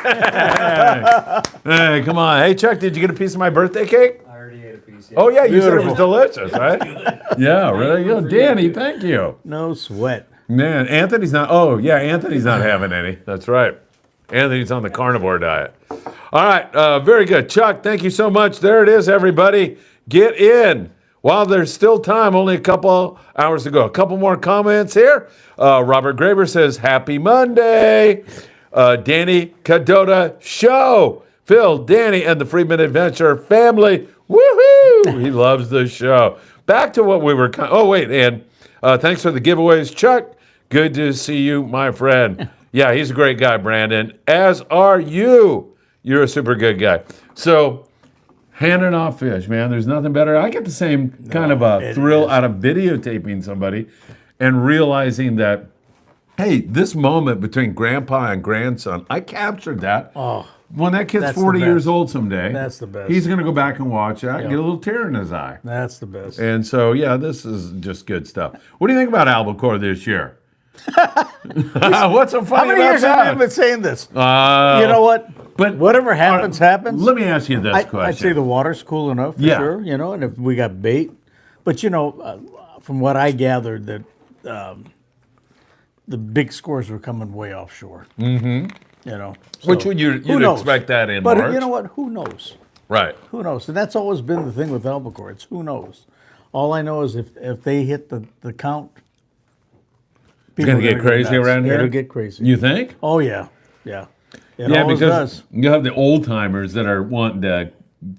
[SPEAKER 1] Hey, come on. Hey, Chuck, did you get a piece of my birthday cake?
[SPEAKER 4] I already ate a piece.
[SPEAKER 1] Oh, yeah, you said it was
[SPEAKER 2] Beautiful.
[SPEAKER 1] delicious, right? Yeah, really good. Danny, thank you.
[SPEAKER 2] No sweat.
[SPEAKER 1] Man, Anthony's not. Oh, yeah, Anthony's not having any. That's right. Anthony's on the carnivore diet. All right, very good. Chuck, thank you so much. There it is, everybody. Get in. While there's still time, only a couple hours to go. A couple more comments here. Robert Graber says, Happy Monday. Danny Kadota Show. Phil, Danny, and the Friedman Adventure family. Woohoo! He loves the show. Back to what we were. Oh, wait, and thanks for the giveaways, Chuck. Good to see you, my friend. Yeah, he's a great guy, Brandon. As are you. You're a super good guy. So, handing off fish, man. There's nothing better. I get the same kind of a thrill out of videotaping somebody and realizing that, hey, this moment between grandpa and grandson, I captured that.
[SPEAKER 2] Oh,
[SPEAKER 1] When that kid's
[SPEAKER 2] That's the
[SPEAKER 1] 40 years
[SPEAKER 2] best.
[SPEAKER 1] old someday,
[SPEAKER 2] That's the best.
[SPEAKER 1] he's going to go back and watch that and
[SPEAKER 2] Yeah.
[SPEAKER 1] get a little tear in his eye.
[SPEAKER 2] that's the best.
[SPEAKER 1] And so, yeah, this is just good stuff. What do you think about Albacore this year? What's so funny
[SPEAKER 2] How many
[SPEAKER 1] about
[SPEAKER 2] years have
[SPEAKER 1] that?
[SPEAKER 2] you been saying this?
[SPEAKER 1] You
[SPEAKER 2] You know what?
[SPEAKER 1] But
[SPEAKER 2] Whatever happens, happens.
[SPEAKER 1] Let me ask you this question.
[SPEAKER 2] I'd say the water's cool enough for
[SPEAKER 1] Yeah.
[SPEAKER 2] sure, you know, and if we got bait. But, you know, from what I gathered, that the big scores were coming way offshore. Mm-hmm. You know.
[SPEAKER 1] Which
[SPEAKER 2] so
[SPEAKER 1] would
[SPEAKER 2] who
[SPEAKER 1] you'd
[SPEAKER 2] knows?
[SPEAKER 1] expect that in
[SPEAKER 2] But
[SPEAKER 1] March.
[SPEAKER 2] you know what? Who knows?
[SPEAKER 1] Right.
[SPEAKER 2] Who knows? And that's always been the thing with Albacore. It's who knows. All I know is if they hit the count,
[SPEAKER 1] It's going to
[SPEAKER 2] people are
[SPEAKER 1] get crazy
[SPEAKER 2] nuts.
[SPEAKER 1] around here?
[SPEAKER 2] It'll get crazy.
[SPEAKER 1] You think?
[SPEAKER 2] Oh, yeah. Yeah. It
[SPEAKER 1] Yeah,
[SPEAKER 2] always
[SPEAKER 1] because
[SPEAKER 2] does.
[SPEAKER 1] you have the old timers that are wanting to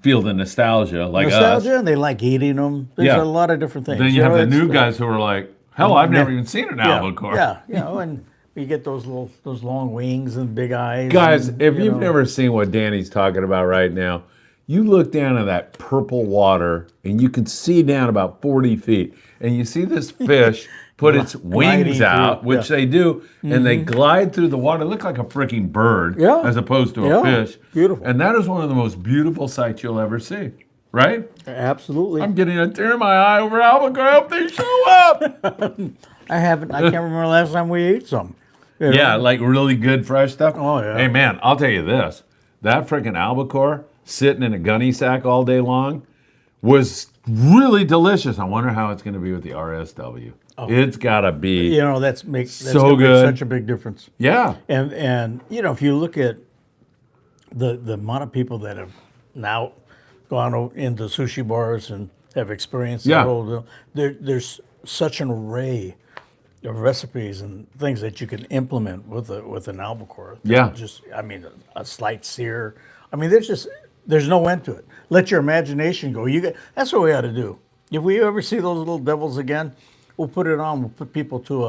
[SPEAKER 1] feel the nostalgia, like
[SPEAKER 2] Nostalgia,
[SPEAKER 1] us.
[SPEAKER 2] and they like eating them. There's
[SPEAKER 1] Yeah.
[SPEAKER 2] a lot of different things.
[SPEAKER 1] Then you have
[SPEAKER 2] know,
[SPEAKER 1] the
[SPEAKER 2] it's
[SPEAKER 1] new guys who are like, hell, I've never even seen an albacore.
[SPEAKER 2] Yeah, and you get those long wings and big eyes.
[SPEAKER 1] Guys,
[SPEAKER 2] and,
[SPEAKER 1] if
[SPEAKER 2] you
[SPEAKER 1] you've
[SPEAKER 2] know.
[SPEAKER 1] never seen what Danny's talking about right now, you look down at that purple water and you can see down about 40 feet, and you see this fish put its wings
[SPEAKER 2] Gliding
[SPEAKER 1] out,
[SPEAKER 2] through,
[SPEAKER 1] which
[SPEAKER 2] yeah.
[SPEAKER 1] they do, and they glide through the water. They look like a freaking bird
[SPEAKER 2] Yeah.
[SPEAKER 1] as opposed to a
[SPEAKER 2] Yeah.
[SPEAKER 1] fish.
[SPEAKER 2] Beautiful.
[SPEAKER 1] And that is one of the most beautiful sights you'll ever see, right?
[SPEAKER 2] Absolutely.
[SPEAKER 1] I'm getting a tear in my eye over albacore. I hope they show up.
[SPEAKER 2] I can't remember the last time we ate some. You know?
[SPEAKER 1] Yeah, like really good fresh stuff.
[SPEAKER 2] Oh, yeah.
[SPEAKER 1] Hey man, I'll tell you this: that freaking albacore sitting in a gunny sack all day long was really delicious. I wonder how it's going to be with the RSW. It's got to be.
[SPEAKER 2] You know, that's
[SPEAKER 1] So
[SPEAKER 2] gonna
[SPEAKER 1] good.
[SPEAKER 2] make such a big difference.
[SPEAKER 1] Yeah.
[SPEAKER 2] And you know, if you look at the amount of people that have now gone into sushi bars and have experienced
[SPEAKER 1] Yeah.
[SPEAKER 2] the whole deal, there's such an array of recipes and things that you can implement with an albacore.
[SPEAKER 1] Yeah.
[SPEAKER 2] Just I mean a slight sear. I mean there's no end to it. Let your imagination go. That's what we ought to do. If we ever see those little devils again, we'll put it on. We'll put people to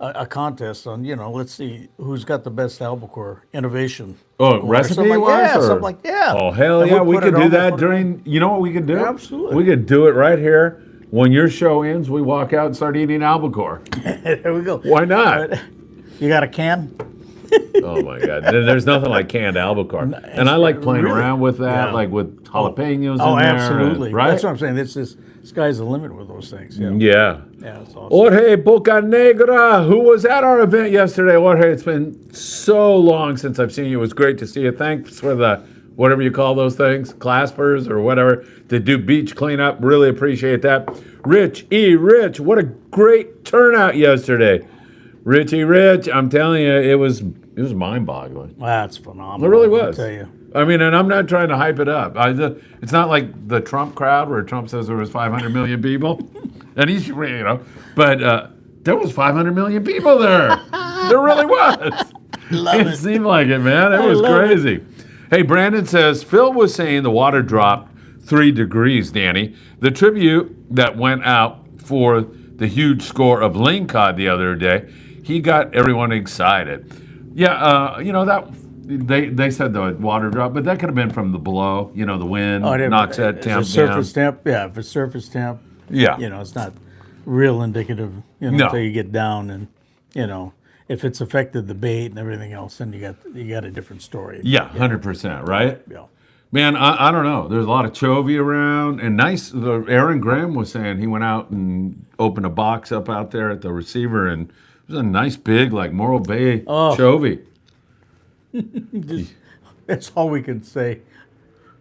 [SPEAKER 2] a contest on, let's see who's got the best albacore innovation.
[SPEAKER 1] Oh,
[SPEAKER 2] Or
[SPEAKER 1] recipe
[SPEAKER 2] something like,
[SPEAKER 1] wise?
[SPEAKER 2] yeah,
[SPEAKER 1] or-
[SPEAKER 2] something like
[SPEAKER 1] Oh, hell
[SPEAKER 2] And
[SPEAKER 1] yeah.
[SPEAKER 2] we'll
[SPEAKER 1] We
[SPEAKER 2] put
[SPEAKER 1] could
[SPEAKER 2] it
[SPEAKER 1] do
[SPEAKER 2] on, we'll
[SPEAKER 1] that
[SPEAKER 2] put it
[SPEAKER 1] during, you know what we could do?
[SPEAKER 2] Yeah, absolutely.
[SPEAKER 1] We could do it right here. When your show ends, we walk out and start eating albacore.
[SPEAKER 2] There we go.
[SPEAKER 1] Why not?
[SPEAKER 2] You got a can?
[SPEAKER 1] Oh my God. There's nothing like canned albacore. And I like playing
[SPEAKER 2] Really?
[SPEAKER 1] around with that,
[SPEAKER 2] Yeah.
[SPEAKER 1] like with jalapenos
[SPEAKER 2] Oh,
[SPEAKER 1] in there.
[SPEAKER 2] absolutely.
[SPEAKER 1] Right?
[SPEAKER 2] That's what I'm saying. Sky's the limit with those things. Yeah.
[SPEAKER 1] Yeah.
[SPEAKER 2] Yeah, it's awesome.
[SPEAKER 1] Jorge Bocanegra, who was at our event yesterday. Jorge, it's been so long since I've seen you. It was great to see you. Thanks for the, whatever you call those things, claspers or whatever, to do beach cleanup. Really appreciate that. Rich, what a great turnout yesterday. Rich, I'm telling you, it was mind-boggling.
[SPEAKER 2] That's phenomenal.
[SPEAKER 1] It really was.
[SPEAKER 2] I tell you.
[SPEAKER 1] I mean, and I'm not trying to hype it up. It's not like the Trump crowd where Trump says there was 500 million people, and he's, but there was 500 million people there. There really was. It seemed like it, man. It was
[SPEAKER 2] love it.
[SPEAKER 1] crazy. Hey, Brandon says, Phil was saying the water dropped 3 degrees, Danny. The tribute that went out for the huge score of lingcod the other day, he got everyone excited. Yeah, that they said the water drop, but that could have been from the below. The wind knocks that
[SPEAKER 2] It's
[SPEAKER 1] temp
[SPEAKER 2] a surface
[SPEAKER 1] down.
[SPEAKER 2] temp. Yeah, if it's surface temp,
[SPEAKER 1] Yeah.
[SPEAKER 2] it's not real indicative,
[SPEAKER 1] No.
[SPEAKER 2] until you get down and, if it's affected the bait and everything else, then you got a different story.
[SPEAKER 1] Yeah, 100%, right?
[SPEAKER 2] Yeah.
[SPEAKER 1] Man, I don't know. There's a lot of chovy around, and nice. Aaron Graham was saying he went out and opened a box up out there at the receiver, and it was a nice big, like Morro Bay chovy.
[SPEAKER 2] That's all we can say.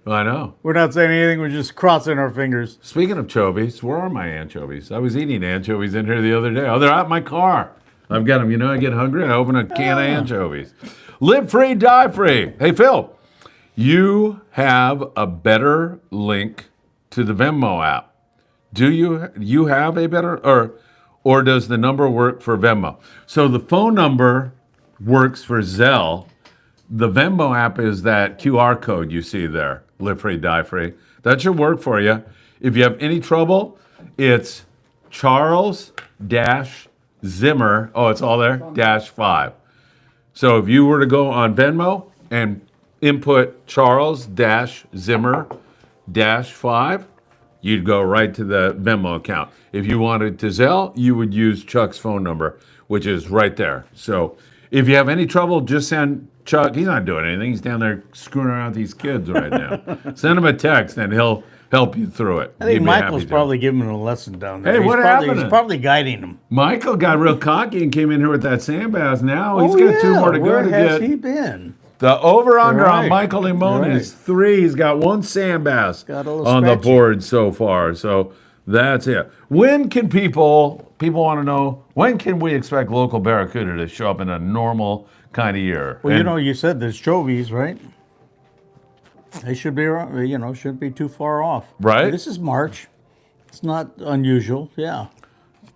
[SPEAKER 1] I know.
[SPEAKER 2] We're not saying anything. We're just crossing our fingers.
[SPEAKER 1] Speaking of chovies, where are my anchovies? I was eating anchovies in here the other day. Oh, they're out in my car. I've got them. I get hungry, I open a can of anchovies. Live free, die free. Hey, Phil, you have a better link to the Venmo app. Do you have a better, or does the number work for Venmo? So the phone number works for Zelle. The Venmo app is that QR code you see there. Live free, die free. That should work for you. If you have any trouble, it's Charles-Zimmer. Oh, it's all there? -5. So if you were to go on Venmo and input Charles-Zimmer-5, you'd go right to the Venmo account. If you wanted to Zelle, you would use Chuck's phone number, which is right there. So if you have any trouble, just send Chuck. He's not doing anything. He's down there screwing around with these kids right now. Send him a text, and he'll help you through it.
[SPEAKER 2] I think
[SPEAKER 1] He'd be
[SPEAKER 2] Michael's
[SPEAKER 1] happy to.
[SPEAKER 2] probably giving him a lesson down there.
[SPEAKER 1] Hey, what happened?
[SPEAKER 2] He's probably guiding him.
[SPEAKER 1] Michael got real cocky and came in here with that sandbass. Now he's got 2 more to go
[SPEAKER 2] Where
[SPEAKER 1] to
[SPEAKER 2] has
[SPEAKER 1] get.
[SPEAKER 2] he been?
[SPEAKER 1] The over-under on
[SPEAKER 2] Right.
[SPEAKER 1] Michael Limon
[SPEAKER 2] Right.
[SPEAKER 1] is 3. He's got 1 sandbass
[SPEAKER 2] Got a little
[SPEAKER 1] on the
[SPEAKER 2] scratchy.
[SPEAKER 1] board so far. So that's it. When can people want to know, when can we expect local barracuda to show up in a normal kind of year?
[SPEAKER 2] Well,
[SPEAKER 1] And-
[SPEAKER 2] you said there's chovies, right? They should be around, shouldn't be too far off.
[SPEAKER 1] Right.
[SPEAKER 2] This is March. It's not unusual. Yeah.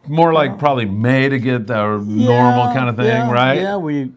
[SPEAKER 1] more like probably May to get the normal kind of thing, right?
[SPEAKER 2] Yeah, we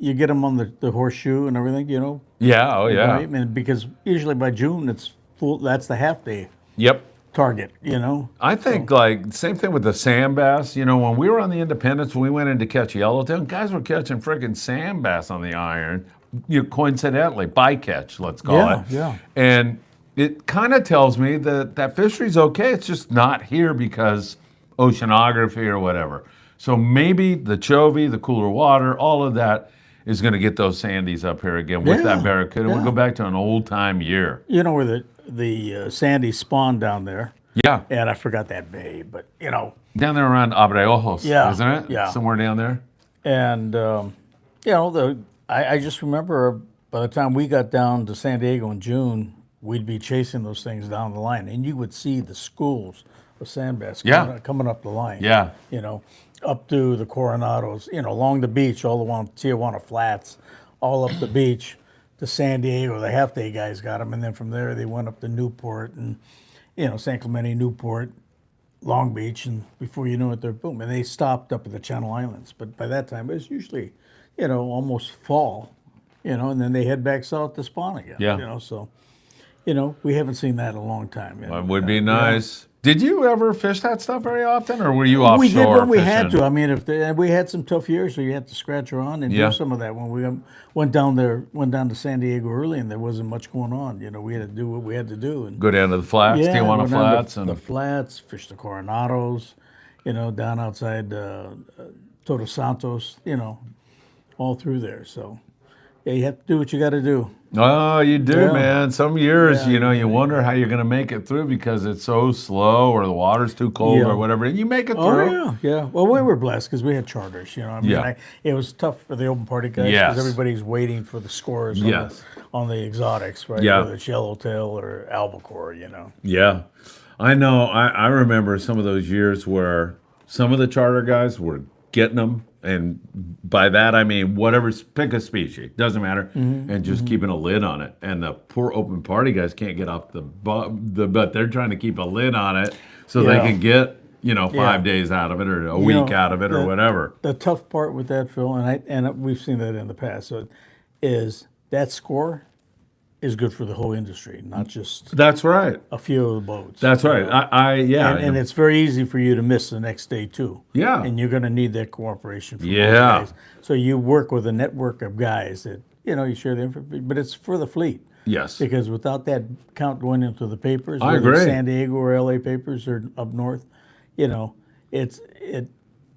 [SPEAKER 2] you get them on the horseshoe and everything, you know.
[SPEAKER 1] Yeah. Oh yeah.
[SPEAKER 2] Right? And because usually by June it's full. That's the half day
[SPEAKER 1] Yep.
[SPEAKER 2] target, you know.
[SPEAKER 1] I think like same thing with the sand bass. You know, when we were on the Independence, we went in to catch yellowtail. Guys were catching freaking sand bass on the iron. You coincidentally bycatch, let's call
[SPEAKER 2] Yeah,
[SPEAKER 1] it.
[SPEAKER 2] yeah.
[SPEAKER 1] And it kind of tells me that that fishery's okay. It's just not here because oceanography or whatever. So maybe the chovy, the cooler water, all of that is going to get those sandies up here again with
[SPEAKER 2] Yeah,
[SPEAKER 1] that barracuda. We'll
[SPEAKER 2] yeah.
[SPEAKER 1] go back to an old time year.
[SPEAKER 2] You know where the sandy spawn down there,
[SPEAKER 1] Yeah,
[SPEAKER 2] and I forgot that bay, but you know,
[SPEAKER 1] down there around Abreojos,
[SPEAKER 2] Yeah,
[SPEAKER 1] isn't it?
[SPEAKER 2] yeah.
[SPEAKER 1] Somewhere down there.
[SPEAKER 2] and you know I just remember by the time we got down to San Diego in June, we'd be chasing those things down the line, and you would see the schools of sand bass
[SPEAKER 1] Yeah.
[SPEAKER 2] coming up the line.
[SPEAKER 1] Yeah.
[SPEAKER 2] You know, up to the Coronados, you know, along the beach, all the way on Tijuana Flats, all up the beach to San Diego. The half day guys got them, and then from there they went up to Newport and, you know, San Clemente, Newport, Long Beach, and before you know it, they're boom. And they stopped up at the Channel Islands. But by that time, it was usually, you know, almost fall, you know, and then they head back south to spawn again.
[SPEAKER 1] Yeah.
[SPEAKER 2] You know, so, you know, we haven't seen that in a long time. You know.
[SPEAKER 1] That would be
[SPEAKER 2] Yeah.
[SPEAKER 1] nice. Did you ever fish that stuff very often, or were you offshore?
[SPEAKER 2] We did when we
[SPEAKER 1] fishing?
[SPEAKER 2] had to. I mean, we had some tough years, so you had to scratch around and
[SPEAKER 1] Yeah.
[SPEAKER 2] do some of that. When we went down to San Diego early, and there wasn't much going on. You know, we had to do what we had to do. And
[SPEAKER 1] Go down to the flats, Tijuana
[SPEAKER 2] went down to
[SPEAKER 1] Flats,
[SPEAKER 2] the
[SPEAKER 1] and
[SPEAKER 2] flats, fish the Coronados. You know, down outside Todos Santos. You know, all through there. So, yeah, you have to do what you got to do.
[SPEAKER 1] oh, you do,
[SPEAKER 2] Yeah.
[SPEAKER 1] man. Some years,
[SPEAKER 2] Yeah,
[SPEAKER 1] you know, you wonder how you're going to make it through because it's so slow, or the water's too cold,
[SPEAKER 2] Yeah.
[SPEAKER 1] or whatever. And you make it
[SPEAKER 2] Oh
[SPEAKER 1] through.
[SPEAKER 2] yeah, yeah. Well, we were blessed because we had charters. You know, I mean,
[SPEAKER 1] Yeah.
[SPEAKER 2] it was tough for the open party guys because
[SPEAKER 1] Yes.
[SPEAKER 2] everybody's waiting for the scores
[SPEAKER 1] Yes.
[SPEAKER 2] on the exotics, right?
[SPEAKER 1] Yeah.
[SPEAKER 2] Whether it's yellowtail or albacore, you know.
[SPEAKER 1] Yeah. I know. I remember some of those years where some of the charter guys were getting them. And by that, I mean, pick a species, doesn't matter, and just keeping a lid on it. And the poor open party guys can't get off the butt. They're trying to keep a lid on it so they
[SPEAKER 2] Yeah.
[SPEAKER 1] can get, you know, 5
[SPEAKER 2] Yeah.
[SPEAKER 1] days out of it or a
[SPEAKER 2] You
[SPEAKER 1] week
[SPEAKER 2] know,
[SPEAKER 1] out of it or
[SPEAKER 2] the-
[SPEAKER 1] whatever.
[SPEAKER 2] The tough part with that, Phil, and we've seen that in the past, so is that score is good for the whole industry, not just
[SPEAKER 1] That's right.
[SPEAKER 2] a few of the boats.
[SPEAKER 1] That's right. Yeah.
[SPEAKER 2] And it's very easy for you to miss the next day too.
[SPEAKER 1] Yeah.
[SPEAKER 2] And you're going to need that cooperation from all the
[SPEAKER 1] Yeah.
[SPEAKER 2] guys. So you work with a network of guys that, you know, you share the information, but it's for the fleet.
[SPEAKER 1] Yes.
[SPEAKER 2] Because without that count going into the papers,
[SPEAKER 1] I
[SPEAKER 2] whether it's
[SPEAKER 1] agree.
[SPEAKER 2] San Diego or LA papers or up north, you know, it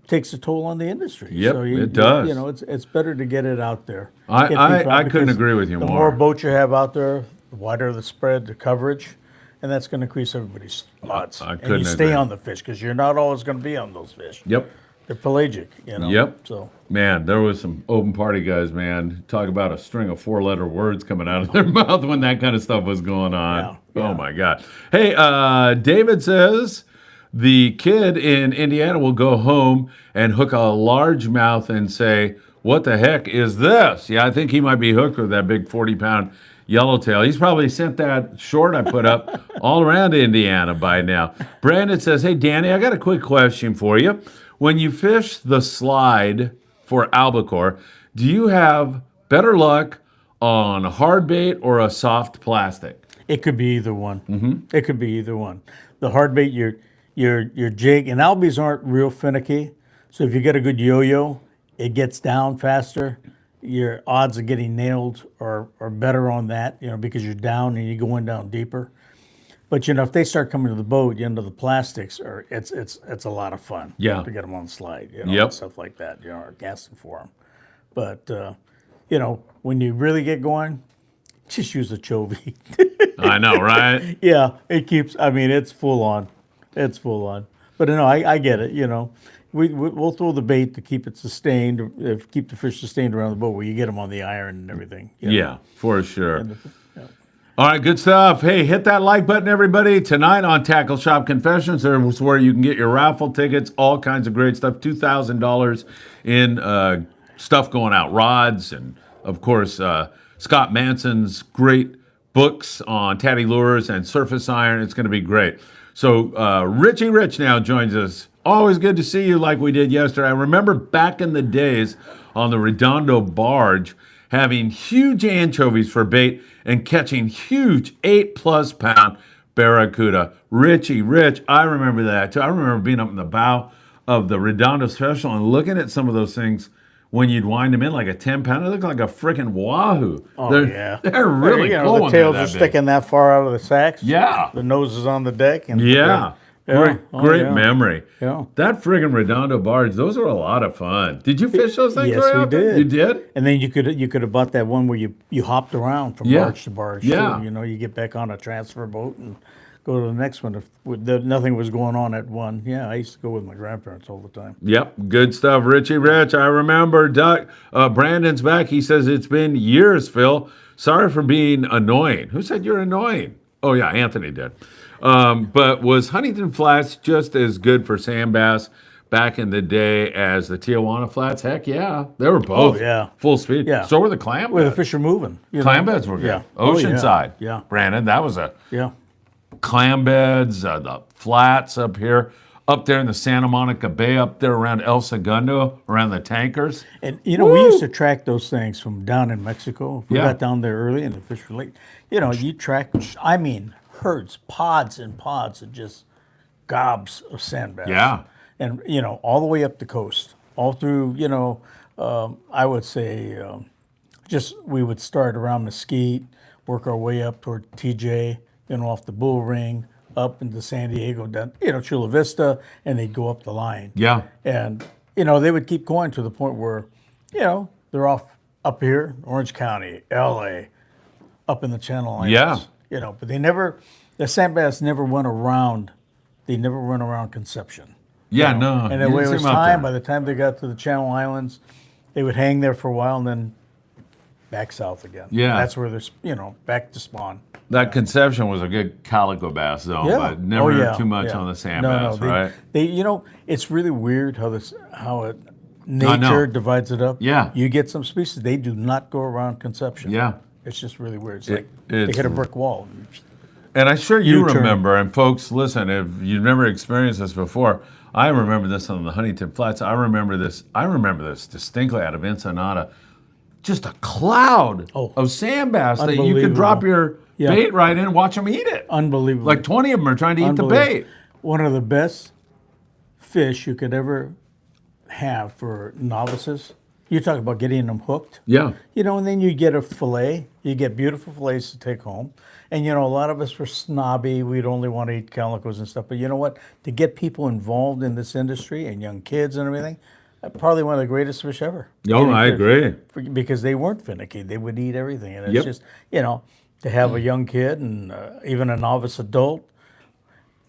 [SPEAKER 2] takes a toll on the industry.
[SPEAKER 1] Yep, it does.
[SPEAKER 2] You know, it's better to get it out there.
[SPEAKER 1] I-
[SPEAKER 2] Get
[SPEAKER 1] I-
[SPEAKER 2] people
[SPEAKER 1] I
[SPEAKER 2] out
[SPEAKER 1] couldn't
[SPEAKER 2] because
[SPEAKER 1] agree with you
[SPEAKER 2] the
[SPEAKER 1] more.
[SPEAKER 2] more boats you have out there, the wider the spread, the coverage, and that's going to increase everybody's odds.
[SPEAKER 1] I
[SPEAKER 2] and
[SPEAKER 1] couldn't
[SPEAKER 2] you stay
[SPEAKER 1] agree.
[SPEAKER 2] on the fish because you're not always going to be on those fish.
[SPEAKER 1] Yep.
[SPEAKER 2] They're pelagic, you know.
[SPEAKER 1] Yep.
[SPEAKER 2] So
[SPEAKER 1] Man, there was some open party guys, man. Talk about a string of 4-letter words coming out of their mouth when that kind of stuff was going on.
[SPEAKER 2] Yeah,
[SPEAKER 1] Oh
[SPEAKER 2] yeah.
[SPEAKER 1] my God. Hey, David says the kid in Indiana will go home and hook a largemouth and say, "What the heck is this?" Yeah, I think he might be hooked with that big 40-pound yellowtail. He's probably sent that short I put up all around Indiana by now. Brandon says, "Hey, Danny, I got a quick question for you. When you fish the slide for albacore, do you have better luck on a hard bait or a soft plastic?"
[SPEAKER 2] it could be either one. Mm-hmm. It could be either one. The hard bait, your jig, and albies aren't real finicky. So if you get a good yo-yo, it gets down faster. Your odds of getting nailed are better on that, you know, because you're down and you're going down deeper. But you know, if they start coming to the boat, you know, the plastics are it's a lot of fun.
[SPEAKER 1] Yeah.
[SPEAKER 2] To get them on the slide, you know,
[SPEAKER 1] Yep.
[SPEAKER 2] and stuff like that, you know, or casting for them. But you know, when you really get going, just use a chovy.
[SPEAKER 1] I know, right?
[SPEAKER 2] Yeah, it keeps. I mean, it's full on. It's full on. But no, I get it. You know, we'll throw the bait to keep it sustained, keep the fish sustained around the boat where you get them on the iron and everything. you know.
[SPEAKER 1] Yeah, for sure. All right, good stuff. Hey, hit that like button, everybody. Tonight on Tackle Shop Confessions, there's where you can get your raffle tickets, all kinds of great stuff. $2,000 in stuff going out, rods, and of course, Scott Manson's great books on tatty lures and surface iron. It's going to be great. So Richie Rich now joins us Always good to see you like we did yesterday. I remember back in the days on the Redondo barge having huge anchovies for bait and catching huge 8+ pound barracuda. Rich, I remember that too. I remember being up in the bow of the Redondo Special and looking at some of those things when you'd wind them in like a 10-pounder. They look like a freaking wahoo.
[SPEAKER 2] Oh, yeah.
[SPEAKER 1] They're really
[SPEAKER 2] you know,
[SPEAKER 1] cool
[SPEAKER 2] the
[SPEAKER 1] when they're
[SPEAKER 2] tails
[SPEAKER 1] that
[SPEAKER 2] are
[SPEAKER 1] big.
[SPEAKER 2] sticking that far out of the sacks.
[SPEAKER 1] Yeah.
[SPEAKER 2] The nose is on the deck. And
[SPEAKER 1] Yeah.
[SPEAKER 2] Yeah.
[SPEAKER 1] Great
[SPEAKER 2] yeah.
[SPEAKER 1] memory.
[SPEAKER 2] Yeah.
[SPEAKER 1] That friggin' Redondo barge, those were a lot of fun. Did you fish those things?
[SPEAKER 2] Yes,
[SPEAKER 1] very
[SPEAKER 2] we
[SPEAKER 1] often?
[SPEAKER 2] did.
[SPEAKER 1] You did?
[SPEAKER 2] And then you could have bought that one where you hopped around from
[SPEAKER 1] Yeah.
[SPEAKER 2] barge to barge.
[SPEAKER 1] Yeah.
[SPEAKER 2] Too. You know, you get back on a transfer boat and go to the next one. If nothing was going on at one. Yeah, I used to go with my grandparents all the time.
[SPEAKER 1] Yep, good stuff. Richie Rich, I remember. Brandon's back. He says, it's been years, Phil. Sorry for being annoying. Who said you're annoying? Oh, yeah, Anthony did. But was Huntington Flats just as good for sand bass back in the day as the Tijuana Flats? Heck yeah. They were both
[SPEAKER 2] yeah.
[SPEAKER 1] full speed.
[SPEAKER 2] Yeah.
[SPEAKER 1] So were the clam
[SPEAKER 2] Where the
[SPEAKER 1] beds.
[SPEAKER 2] fish are moving. You know?
[SPEAKER 1] Clam beds were good.
[SPEAKER 2] Yeah. Oh, yeah.
[SPEAKER 1] Oceanside.
[SPEAKER 2] Yeah.
[SPEAKER 1] Brandon, that was a
[SPEAKER 2] Yeah.
[SPEAKER 1] clam beds, the flats up here, up there in the Santa Monica Bay, up there around El Segundo, around the tankers.
[SPEAKER 2] And you know, we used to track those things from down in Mexico. If we
[SPEAKER 1] Yeah.
[SPEAKER 2] got down there early and the fish were late, you know, you track, I mean, herds, pods and pods of just gobs of sand bass.
[SPEAKER 1] Yeah.
[SPEAKER 2] And, you know, all the way up the coast, all through, you know, I would say just we would start around Mesquite, work our way up toward TJ, you know, off the Bull Ring, up into San Diego, down, you know, Chula Vista, and they'd go up the line.
[SPEAKER 1] Yeah.
[SPEAKER 2] And, you know, they would keep going to the point where, you know, they're off up here, Orange County, LA, up in the Channel Islands.
[SPEAKER 1] Yeah.
[SPEAKER 2] You know, but the sand bass never went around, they never went around Conception.
[SPEAKER 1] Yeah,
[SPEAKER 2] You know?
[SPEAKER 1] no.
[SPEAKER 2] And
[SPEAKER 1] you
[SPEAKER 2] then when
[SPEAKER 1] didn't
[SPEAKER 2] it was
[SPEAKER 1] see 'em up
[SPEAKER 2] time,
[SPEAKER 1] there.
[SPEAKER 2] by the time they got to the Channel Islands, they would hang there for a while and then back south again.
[SPEAKER 1] Yeah.
[SPEAKER 2] That's where they're, you know, back to spawn.
[SPEAKER 1] That Conception was a good calico bass, though,
[SPEAKER 2] Yeah.
[SPEAKER 1] but never
[SPEAKER 2] Oh, yeah.
[SPEAKER 1] too much
[SPEAKER 2] Yeah.
[SPEAKER 1] on the sand
[SPEAKER 2] No,
[SPEAKER 1] bass,
[SPEAKER 2] no,
[SPEAKER 1] right?
[SPEAKER 2] They, you know, it's really weird how nature divides it up.
[SPEAKER 1] Yeah.
[SPEAKER 2] You get some species, they do not go around Conception.
[SPEAKER 1] Yeah.
[SPEAKER 2] It's just really weird. It's
[SPEAKER 1] It-
[SPEAKER 2] like they
[SPEAKER 1] it's-
[SPEAKER 2] hit a brick wall.
[SPEAKER 1] And I'm sure you
[SPEAKER 2] U-turn.
[SPEAKER 1] remember, and folks, listen, if you've never experienced this before, I remember this on the Huntington Flats. I remember this distinctly out of Ensenada. Just a cloud of sand bass that you could drop your
[SPEAKER 2] Yeah.
[SPEAKER 1] bait right in and watch them eat it.
[SPEAKER 2] Unbelievable.
[SPEAKER 1] Like 20 of them are trying to eat the
[SPEAKER 2] Unbelievable.
[SPEAKER 1] bait.
[SPEAKER 2] One of the best fish you could ever have for novices. You talk about getting them hooked.
[SPEAKER 1] Yeah.
[SPEAKER 2] You know, and then you get a fillet. You get beautiful fillets to take home. And, you know, a lot of us were snobby. We'd only want to eat calicos and stuff. But you know what? To get people involved in this industry and young kids and everything, probably one of the greatest fish ever.
[SPEAKER 1] Oh,
[SPEAKER 2] Getting
[SPEAKER 1] I
[SPEAKER 2] fish.
[SPEAKER 1] agree.
[SPEAKER 2] Because they weren't finicky. They would eat everything. And it's
[SPEAKER 1] Yep.
[SPEAKER 2] just, you know, to have a young kid and even a novice adult,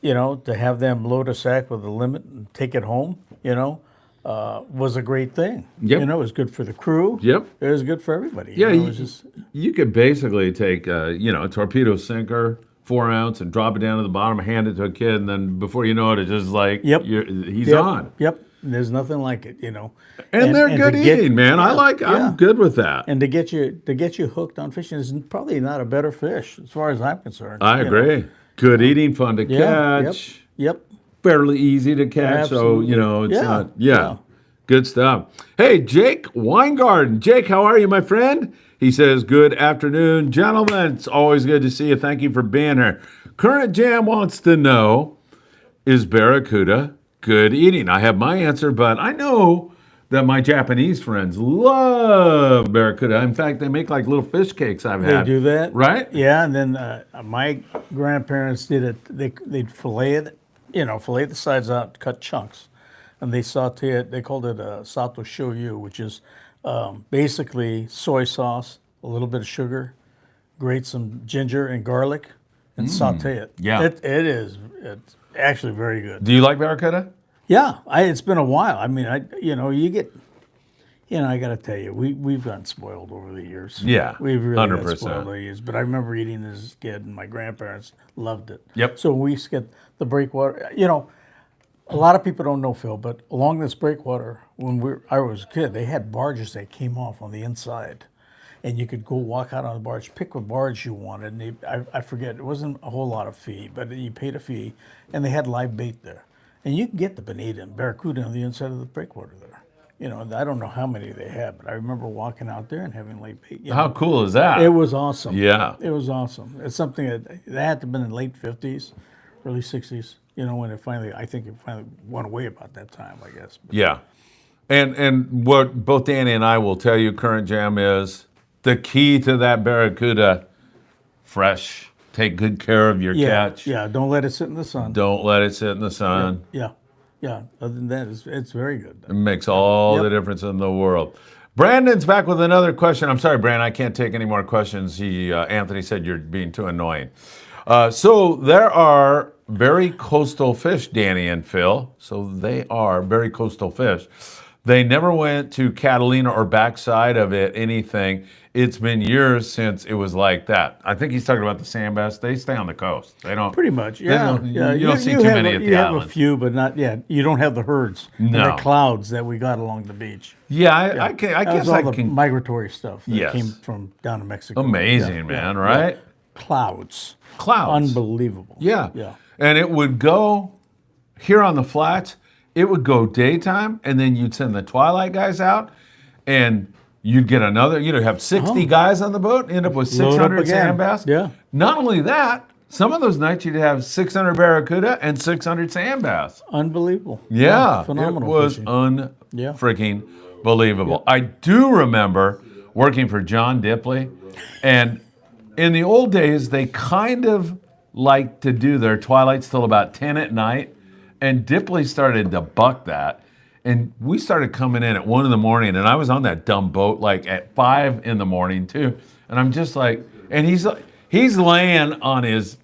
[SPEAKER 2] you know, to have them load a sack with a limit and take it home, you know, was a great thing.
[SPEAKER 1] Yep.
[SPEAKER 2] You know, it was good for the crew.
[SPEAKER 1] Yep.
[SPEAKER 2] It was good for everybody.
[SPEAKER 1] Yeah,
[SPEAKER 2] You know, it was just,
[SPEAKER 1] you could basically take, a torpedo sinker, 4 ounce, and drop it down to the bottom, hand it to a kid, and then before you know it, it's just like,
[SPEAKER 2] Yep.
[SPEAKER 1] he's
[SPEAKER 2] Yep.
[SPEAKER 1] on.
[SPEAKER 2] Yep. There's nothing like it, you know.
[SPEAKER 1] And they're
[SPEAKER 2] to
[SPEAKER 1] good
[SPEAKER 2] get-
[SPEAKER 1] eating, man.
[SPEAKER 2] yeah,
[SPEAKER 1] I'm
[SPEAKER 2] yeah.
[SPEAKER 1] good with that.
[SPEAKER 2] And to get you hooked on fishing is probably not a better fish as far as I'm concerned.
[SPEAKER 1] I
[SPEAKER 2] you know.
[SPEAKER 1] agree. Good eating, fun to
[SPEAKER 2] Yeah.
[SPEAKER 1] catch,
[SPEAKER 2] Yep.
[SPEAKER 1] fairly easy to catch. So,
[SPEAKER 2] Absolutely.
[SPEAKER 1] it's
[SPEAKER 2] Yeah.
[SPEAKER 1] not,
[SPEAKER 2] Yeah.
[SPEAKER 1] Good stuff. Hey, Jake Weingarten. Jake, how are you, my friend? He says, good afternoon, gentlemen. It's always good to see you. Thank you for being here. Current Jam wants to know, is barracuda good eating? I have my answer, but I know that my Japanese friends love barracuda. In fact, they make like little fish cakes I've
[SPEAKER 2] They
[SPEAKER 1] had.
[SPEAKER 2] do that,
[SPEAKER 1] Right?
[SPEAKER 2] Yeah, and then my grandparents did it. They'd fillet it, fillet the sides out, cut chunks, and they saute it. They called it sato shoyu, which is basically soy sauce, a little bit of sugar, grate some ginger and garlic, and saute it.
[SPEAKER 1] Yeah.
[SPEAKER 2] It's actually very good.
[SPEAKER 1] Do you like barracuda?
[SPEAKER 2] Yeah, it's been a while. I mean, I got to tell you, we've gotten spoiled over the years.
[SPEAKER 1] Yeah,
[SPEAKER 2] we've really
[SPEAKER 1] 100%.
[SPEAKER 2] got spoiled over the years. But I remember eating it as a kid, and my grandparents loved it.
[SPEAKER 1] Yep.
[SPEAKER 2] So we used to get the breakwater. A lot of people don't know, Phil, but along this breakwater, when I was a kid, they had barges that came off on the inside. And you could go walk out on the barge, pick what barge you wanted. And I forget, it wasn't a whole lot of fee, but you paid a fee, and they had live bait there. And you can get the bonita and barracuda on the inside of the breakwater there. You know, I don't know how many they have, but I remember walking out there and having late bait. You
[SPEAKER 1] How
[SPEAKER 2] know,
[SPEAKER 1] cool is that?
[SPEAKER 2] it was awesome.
[SPEAKER 1] Yeah.
[SPEAKER 2] It was awesome. It's something that had to have been in late 50s, early 60s, you know, when I think it finally went away about that time, I guess. But
[SPEAKER 1] Yeah. And what both Danny and I will tell you, Current Jam, is the key to that barracuda, fresh. Take good care of your catch.
[SPEAKER 2] Yeah, don't let it sit in the sun.
[SPEAKER 1] Don't let it sit in the sun.
[SPEAKER 2] Yeah. Other than that, it's very good.
[SPEAKER 1] It makes all the difference in the world. Brandon's back with another question. I'm sorry, Brandon, I can't take any more questions. Anthony said you're being too annoying. So there are very coastal fish, Danny and Phil. So they are very coastal fish. They never went to Catalina or backside of it, anything. It's been years since it was like that. I think he's talking about the sand bass. They stay on the coast. They don't.
[SPEAKER 2] Pretty much, yeah.
[SPEAKER 1] You don't see too many at the
[SPEAKER 2] You have
[SPEAKER 1] islands.
[SPEAKER 2] a few, but not yet. You don't have the herds and
[SPEAKER 1] No.
[SPEAKER 2] the clouds that we got along the beach.
[SPEAKER 1] Yeah, I
[SPEAKER 2] That
[SPEAKER 1] guess
[SPEAKER 2] was all
[SPEAKER 1] I
[SPEAKER 2] the
[SPEAKER 1] can.
[SPEAKER 2] migratory stuff that
[SPEAKER 1] Yes.
[SPEAKER 2] came from down in Mexico.
[SPEAKER 1] Amazing, man, right?
[SPEAKER 2] Clouds.
[SPEAKER 1] Clouds.
[SPEAKER 2] Unbelievable.
[SPEAKER 1] Yeah.
[SPEAKER 2] Yeah.
[SPEAKER 1] And it would go here on the flats, it would go daytime, and then you'd send the twilight guys out, and you'd get another, you'd have 60 guys on the boat, end up with
[SPEAKER 2] Load up
[SPEAKER 1] 600
[SPEAKER 2] again.
[SPEAKER 1] sand bass.
[SPEAKER 2] Yeah.
[SPEAKER 1] Not only that, some of those nights you'd have 600 barracuda and 600 sand bass.
[SPEAKER 2] Unbelievable.
[SPEAKER 1] Yeah,
[SPEAKER 2] Phenomenal.
[SPEAKER 1] it was
[SPEAKER 2] fishing.
[SPEAKER 1] freaking believable. I do remember working for John Dipley, and in the old days, they kind of liked to do their twilights till about 10 at night, and Dipley started to buck that, and we started coming in at 1 in the morning, and I was on that dumb boat like at 5 in the morning too, and I'm just like, and he's laying on his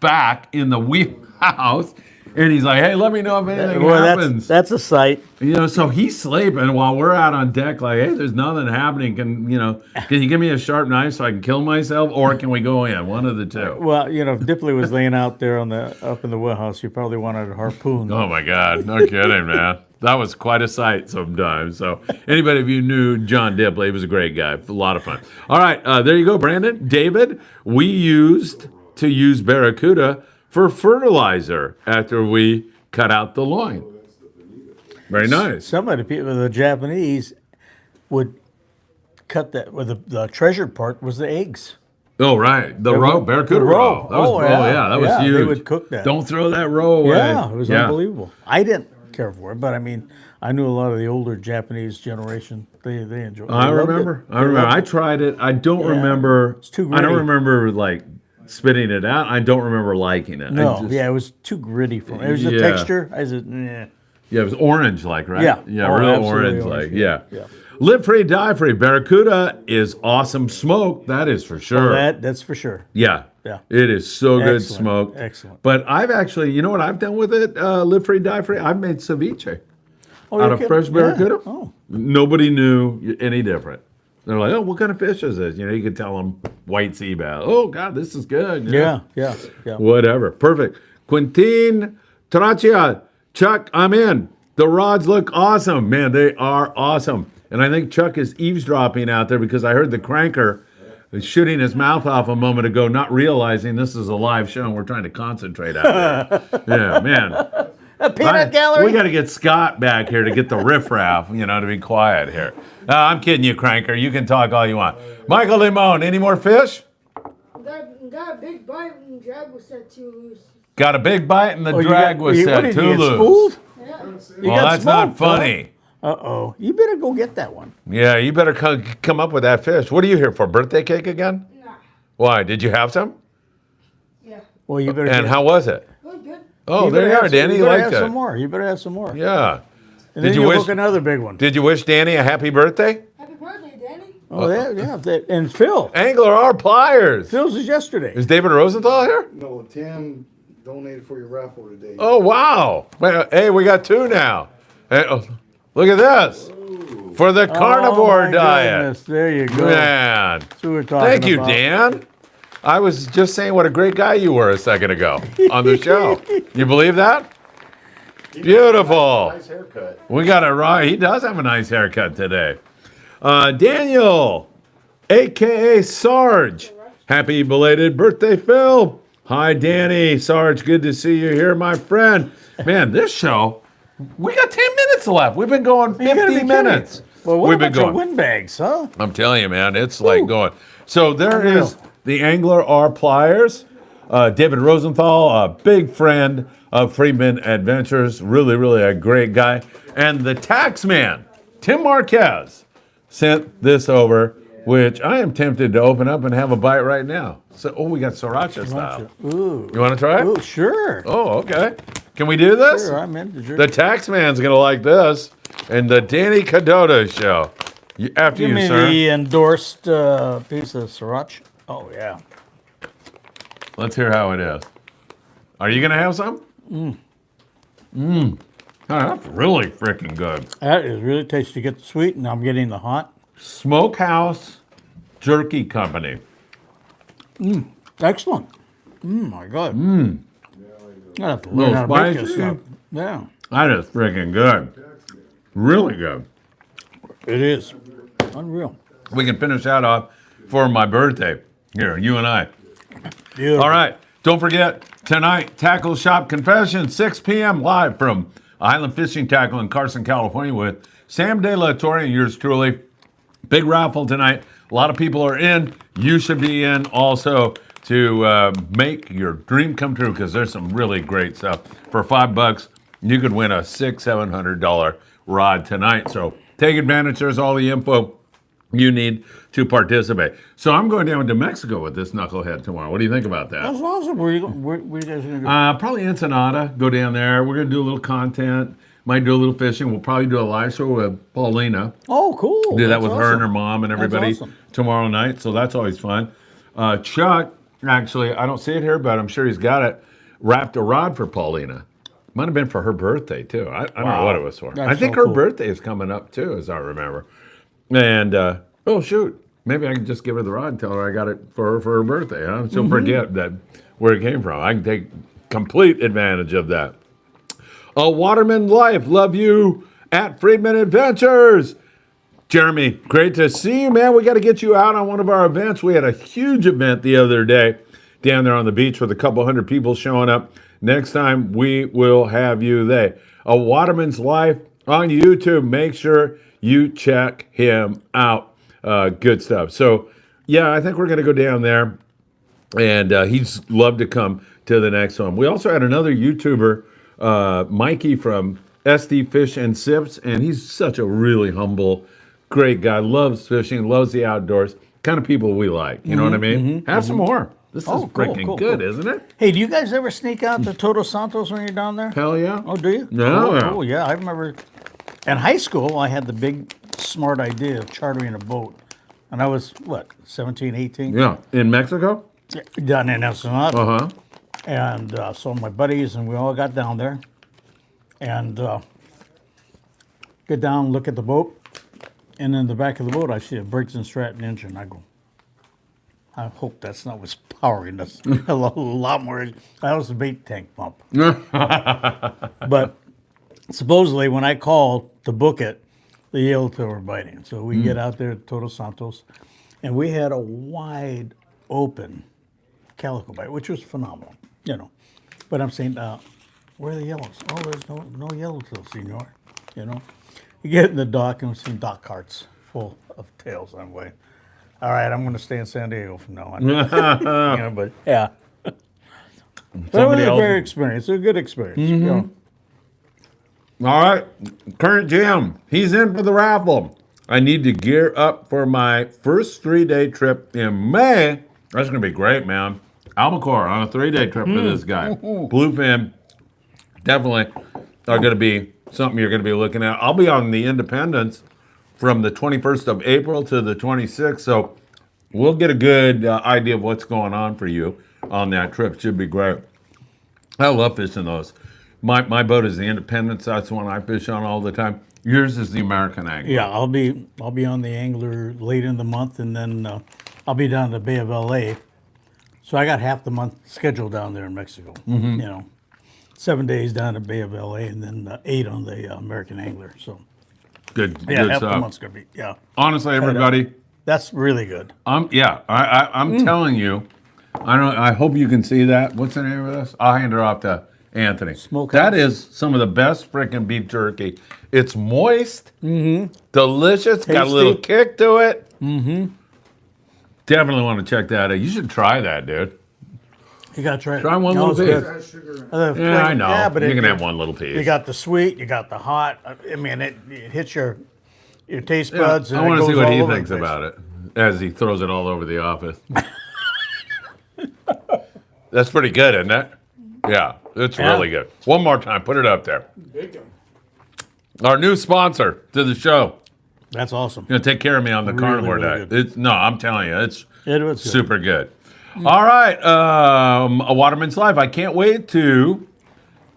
[SPEAKER 1] back in the wheelhouse, and he's like, hey, let me know if anything happens.
[SPEAKER 2] That's a sight.
[SPEAKER 1] You know, so he's sleeping while we're out on deck like, hey, there's nothing happening. Can you give me a sharp knife so I can kill myself, or can we go in? One of the two.
[SPEAKER 2] Well, you know, if Dipley was laying out there up in the wheelhouse, you probably wanted a harpoon.
[SPEAKER 1] Oh my God, no kidding, man. That was quite a sight sometimes. So anybody of you knew John Dipley, he was a great guy. A lot of fun. All right, there you go, Brandon. David, we used to use barracuda for fertilizer after we cut out the loin. Very nice.
[SPEAKER 2] Some of the people, the Japanese, would cut that. Well, the treasured part was the eggs.
[SPEAKER 1] Oh, right. The roe, barracuda
[SPEAKER 2] the
[SPEAKER 1] roe.
[SPEAKER 2] roe.
[SPEAKER 1] That was,
[SPEAKER 2] Oh,
[SPEAKER 1] that was
[SPEAKER 2] yeah,
[SPEAKER 1] huge.
[SPEAKER 2] they would cook that.
[SPEAKER 1] Don't throw that roe away.
[SPEAKER 2] Yeah, it was unbelievable. I didn't care for it, but I mean, I knew a lot of the older Japanese generation. They enjoyed it.
[SPEAKER 1] I
[SPEAKER 2] They loved
[SPEAKER 1] remember.
[SPEAKER 2] it.
[SPEAKER 1] I remember. I tried it. I don't remember.
[SPEAKER 2] It's too
[SPEAKER 1] I don't
[SPEAKER 2] gritty.
[SPEAKER 1] remember like spitting it out. I don't remember liking it.
[SPEAKER 2] No,
[SPEAKER 1] I just-
[SPEAKER 2] it was too gritty for me. It was the
[SPEAKER 1] Yeah.
[SPEAKER 2] texture. I said, nah.
[SPEAKER 1] Yeah, it was orange like, right?
[SPEAKER 2] Yeah.
[SPEAKER 1] Yeah,
[SPEAKER 2] Oh,
[SPEAKER 1] real
[SPEAKER 2] absolutely
[SPEAKER 1] orange like.
[SPEAKER 2] orange,
[SPEAKER 1] Yeah.
[SPEAKER 2] yeah.
[SPEAKER 1] Live free, die free. Barracuda is awesome smoke. That is for sure.
[SPEAKER 2] That's for sure.
[SPEAKER 1] Yeah.
[SPEAKER 2] Yeah.
[SPEAKER 1] It is so good
[SPEAKER 2] Excellent.
[SPEAKER 1] smoked.
[SPEAKER 2] Excellent.
[SPEAKER 1] But I've actually, you know what I've done with it? Live free, die free. I've made ceviche
[SPEAKER 2] Oh,
[SPEAKER 1] out
[SPEAKER 2] you're
[SPEAKER 1] of
[SPEAKER 2] kidding?
[SPEAKER 1] fresh barracuda.
[SPEAKER 2] Yeah. Oh,
[SPEAKER 1] Nobody knew any different. They're like, oh, what kind of fish is this? You know, you could tell them white sea bass. Oh, God, this is good. you know?
[SPEAKER 2] yeah.
[SPEAKER 1] Whatever. Perfect. Quintin Trachia. Chuck, I'm in. The rods look awesome. Man, they are awesome. And I think Chuck is eavesdropping out there because I heard the cranker shooting his mouth off a moment ago, not realizing this is a live show and we're trying to concentrate out there. Yeah, man.
[SPEAKER 2] A peanut gallery.
[SPEAKER 1] We got to get Scott back here to get the riffraff, to be quiet here. I'm kidding you, cranker. You can talk all you want. Michael Limon, any more fish?
[SPEAKER 3] Got a big bite and the drag was set too loose.
[SPEAKER 1] Got a big bite and the
[SPEAKER 2] Oh, you
[SPEAKER 1] drag
[SPEAKER 2] got-
[SPEAKER 1] was
[SPEAKER 2] what
[SPEAKER 1] set
[SPEAKER 2] did
[SPEAKER 1] too
[SPEAKER 2] you get,
[SPEAKER 1] loose.
[SPEAKER 2] spooled?
[SPEAKER 3] Yeah.
[SPEAKER 2] You
[SPEAKER 1] Well,
[SPEAKER 2] got
[SPEAKER 1] that's not
[SPEAKER 2] smoked, huh?
[SPEAKER 1] funny.
[SPEAKER 2] Uh-oh. You better go get that one.
[SPEAKER 1] Yeah, you better come up with that fish. What are you here for? Birthday cake again?
[SPEAKER 3] Nah.
[SPEAKER 1] Why? Did you have some?
[SPEAKER 3] Yeah.
[SPEAKER 2] Well, you better.
[SPEAKER 1] And how was it?
[SPEAKER 3] It was good.
[SPEAKER 1] Oh, there you are, Danny. You
[SPEAKER 2] better
[SPEAKER 1] liked
[SPEAKER 2] have
[SPEAKER 1] it.
[SPEAKER 2] some more. You better have some more.
[SPEAKER 1] Yeah.
[SPEAKER 2] And
[SPEAKER 1] Did
[SPEAKER 2] then
[SPEAKER 1] you
[SPEAKER 2] you'll
[SPEAKER 1] wish?
[SPEAKER 2] book another big one.
[SPEAKER 1] Did you wish Danny a happy birthday?
[SPEAKER 3] Happy birthday, Danny.
[SPEAKER 2] Oh, yeah. And Phil.
[SPEAKER 1] Angler R Pliers.
[SPEAKER 2] Phil's is yesterday.
[SPEAKER 1] Is David Rosenthal here?
[SPEAKER 5] No, Tim donated for your raffle today.
[SPEAKER 1] Oh, wow. Hey, we got two now. Hey, look at this. For the carnivore
[SPEAKER 2] Oh, my
[SPEAKER 1] diet.
[SPEAKER 2] goodness. There you go.
[SPEAKER 1] Man.
[SPEAKER 2] That's what we're talking
[SPEAKER 1] Thank you,
[SPEAKER 2] about.
[SPEAKER 1] Dan. I was just saying what a great guy you were a second ago on the show. You believe that? Beautiful.
[SPEAKER 5] Nice haircut.
[SPEAKER 1] We got it right. He does have a nice haircut today. Daniel, a.k.a. Sarge. Happy belated birthday, Phil. Hi, Danny. Sarge, good to see you here, my friend. Man, this show, we got 10 minutes left. We've been going
[SPEAKER 2] You gotta be
[SPEAKER 1] 50
[SPEAKER 2] kidding.
[SPEAKER 1] minutes.
[SPEAKER 2] Well, what
[SPEAKER 1] We've
[SPEAKER 2] a
[SPEAKER 1] been
[SPEAKER 2] bunch of
[SPEAKER 1] going.
[SPEAKER 2] windbags, huh?
[SPEAKER 1] I'm telling you, man, it's like going. So there
[SPEAKER 2] Unreal.
[SPEAKER 1] is the Angler R Pliers. David Rosenthal, a big friend of Friedman Adventures. Really, really a great guy. And the tax man, Tim Marquez, sent this over, which I am tempted to open up and have a bite right now. So, we got sriracha style.
[SPEAKER 2] Ooh.
[SPEAKER 1] You want to try it?
[SPEAKER 2] Ooh, sure.
[SPEAKER 1] Oh, okay. Can we do this?
[SPEAKER 2] Sure, I'm in.
[SPEAKER 1] The tax man's going to like this. And the Danny Kadota Show. After
[SPEAKER 2] Give
[SPEAKER 1] you,
[SPEAKER 2] me
[SPEAKER 1] sir.
[SPEAKER 2] the endorsed piece of sriracha. Oh, yeah.
[SPEAKER 1] Let's hear how it is. Are you going to have some? Oh, that's really freaking good.
[SPEAKER 2] That is really tasty. You get the sweet, and I'm getting the hot.
[SPEAKER 1] Smokehouse Jerky Company.
[SPEAKER 2] Excellent. My God. I have to learn how to make this
[SPEAKER 1] spicy.
[SPEAKER 2] stuff. Yeah,
[SPEAKER 1] That is freaking good. Really good.
[SPEAKER 2] it is. Unreal.
[SPEAKER 1] We can finish that off for my birthday. Here, you and I.
[SPEAKER 2] Beautiful.
[SPEAKER 1] All right. Don't forget, tonight, Tackle Shop Confession, 6 p.m. live from Island Fishing Tqckle in Carson, California with Sam De La Torre and yours truly. Big raffle tonight. A lot of people are in. You should be in also to make your dream come true because there's some really great stuff. For $5, you could win a $700 rod tonight. So take advantage. There's all the info you need to participate. So I'm going down to Mexico with this knucklehead tomorrow. What do you think about that?
[SPEAKER 2] That's awesome. Where you guys going to go?
[SPEAKER 1] Probably Ensenada. Go down there. We're going to do a little content. Might do a little fishing. We'll probably do a live show with Paulina.
[SPEAKER 2] Oh, cool.
[SPEAKER 1] Do that
[SPEAKER 2] That's
[SPEAKER 1] with her
[SPEAKER 2] awesome.
[SPEAKER 1] and her mom and everybody
[SPEAKER 2] awesome.
[SPEAKER 1] tomorrow night. So that's always fun. Chuck, actually, I don't see it here, but I'm sure he's got it. Wrapped a rod for Paulina. Might have been for her birthday too. I don't know what it was for.
[SPEAKER 2] That's
[SPEAKER 1] I think
[SPEAKER 2] so
[SPEAKER 1] her
[SPEAKER 2] cool.
[SPEAKER 1] birthday is coming up too, as I remember. And oh shoot, maybe I can just give her the rod and tell her I got it for her birthday. Huh? She'll forget that where it came from. I can take complete advantage of that. A Waterman Life, love you at Friedman Adventures. Jeremy, great to see you, man. We got to get you out on one of our events. We had a huge event the other day down there on the beach with a couple hundred people showing up. Next time, we will have you there. A Waterman's Life on YouTube. Make sure you check him out. Good stuff. So, yeah, I think we're going to go down there, and he's love to come to the next one. We also had another YouTuber, Mikey from SD Fish and Sips, and he's such a really humble, great guy. Loves fishing, loves the outdoors. Kind of people we like. You know what I mean? Have some more. This is freaking good, isn't it?
[SPEAKER 2] Hey, do you guys ever sneak out to Todos Santos when you're down there?
[SPEAKER 1] Hell yeah.
[SPEAKER 2] Oh, do you?
[SPEAKER 1] No.
[SPEAKER 2] Oh, yeah. I remember in high school, I had the big, smart idea of chartering a boat. And I was, 17, 18?
[SPEAKER 1] Yeah. In Mexico?
[SPEAKER 2] Down in Ensenada.
[SPEAKER 1] Uh-huh.
[SPEAKER 2] And so my buddies and we all got down there and get down, look at the boat. And in the back of the boat, I see a Briggs & Stratton engine. I go, I hope that's not what's powering this. A lot more. That was a bait tank pump. But supposedly, when I called to book it, the yellowtail were biting. So we get out there at Todos Santos, and we had a wide open calico bite, which was phenomenal, you know. But I'm saying, where are the yellows? Oh, there's no yellowtail, senor. You know, you get in the dock and we see dock carts full of tails. I'm going, all right, I'm going to stay in San Diego from now on. You know, but yeah, but it was a great experience. It was a good experience. You know.
[SPEAKER 1] All right. Current Jam. He's in for the raffle. I need to gear up for my first 3-day trip in May. That's going to be great, man. Albacore on a 3-day trip for this guy. Bluefin definitely are going to be something you're going to be looking at. I'll be on the Independence from the 21st of April to the 26th, so we'll get a good idea of what's going on for you on that trip. Should be great. I love fishing those. My boat is the Independence. That's the one I fish on all the time. Yours is the American Angler.
[SPEAKER 2] Yeah, I'll be on the Angler late in the month, and then I'll be down to the Bay of LA. So I got half the month scheduled down there in Mexico. You know, 7 days down to Bay of LA, and then 8 on the American Angler. So
[SPEAKER 1] Good
[SPEAKER 2] yeah, half the
[SPEAKER 1] stuff.
[SPEAKER 2] month's gonna be
[SPEAKER 1] Honestly, everybody,
[SPEAKER 2] that's really good.
[SPEAKER 1] I'm telling you, I hope you can see that. What's the name of this? I'll hand it off to Anthony.
[SPEAKER 2] Smokehouse.
[SPEAKER 1] That is some of the best freaking beef jerky. It's moist, delicious, got a little
[SPEAKER 2] Tasty.
[SPEAKER 1] kick to it. Definitely want to check that out. You should try that, dude.
[SPEAKER 2] You gotta try it.
[SPEAKER 1] Try one
[SPEAKER 2] No,
[SPEAKER 1] little
[SPEAKER 2] it's
[SPEAKER 1] piece.
[SPEAKER 2] good.
[SPEAKER 5] Has sugar in it.
[SPEAKER 1] Yeah, I know.
[SPEAKER 2] Yeah, but
[SPEAKER 1] you can have one little piece.
[SPEAKER 2] You got the sweet, you got the hot. I mean, it hits your taste
[SPEAKER 1] Yeah,
[SPEAKER 2] buds.
[SPEAKER 1] I
[SPEAKER 2] and
[SPEAKER 1] want
[SPEAKER 2] it
[SPEAKER 1] to see
[SPEAKER 2] goes
[SPEAKER 1] what
[SPEAKER 2] all
[SPEAKER 1] he
[SPEAKER 2] over the
[SPEAKER 1] thinks
[SPEAKER 2] place.
[SPEAKER 1] about it as he throws it all over the office. That's pretty good, isn't it? Yeah, it's
[SPEAKER 2] Yeah.
[SPEAKER 1] really good. One more time, put it up there. Our new sponsor to the show.
[SPEAKER 2] That's awesome.
[SPEAKER 1] Gonna take care of me on the carnivore
[SPEAKER 2] really
[SPEAKER 1] diet.
[SPEAKER 2] good.
[SPEAKER 1] It's no, I'm telling you, it's
[SPEAKER 2] It was good.
[SPEAKER 1] super good. All right, a Waterman's Life. I can't wait to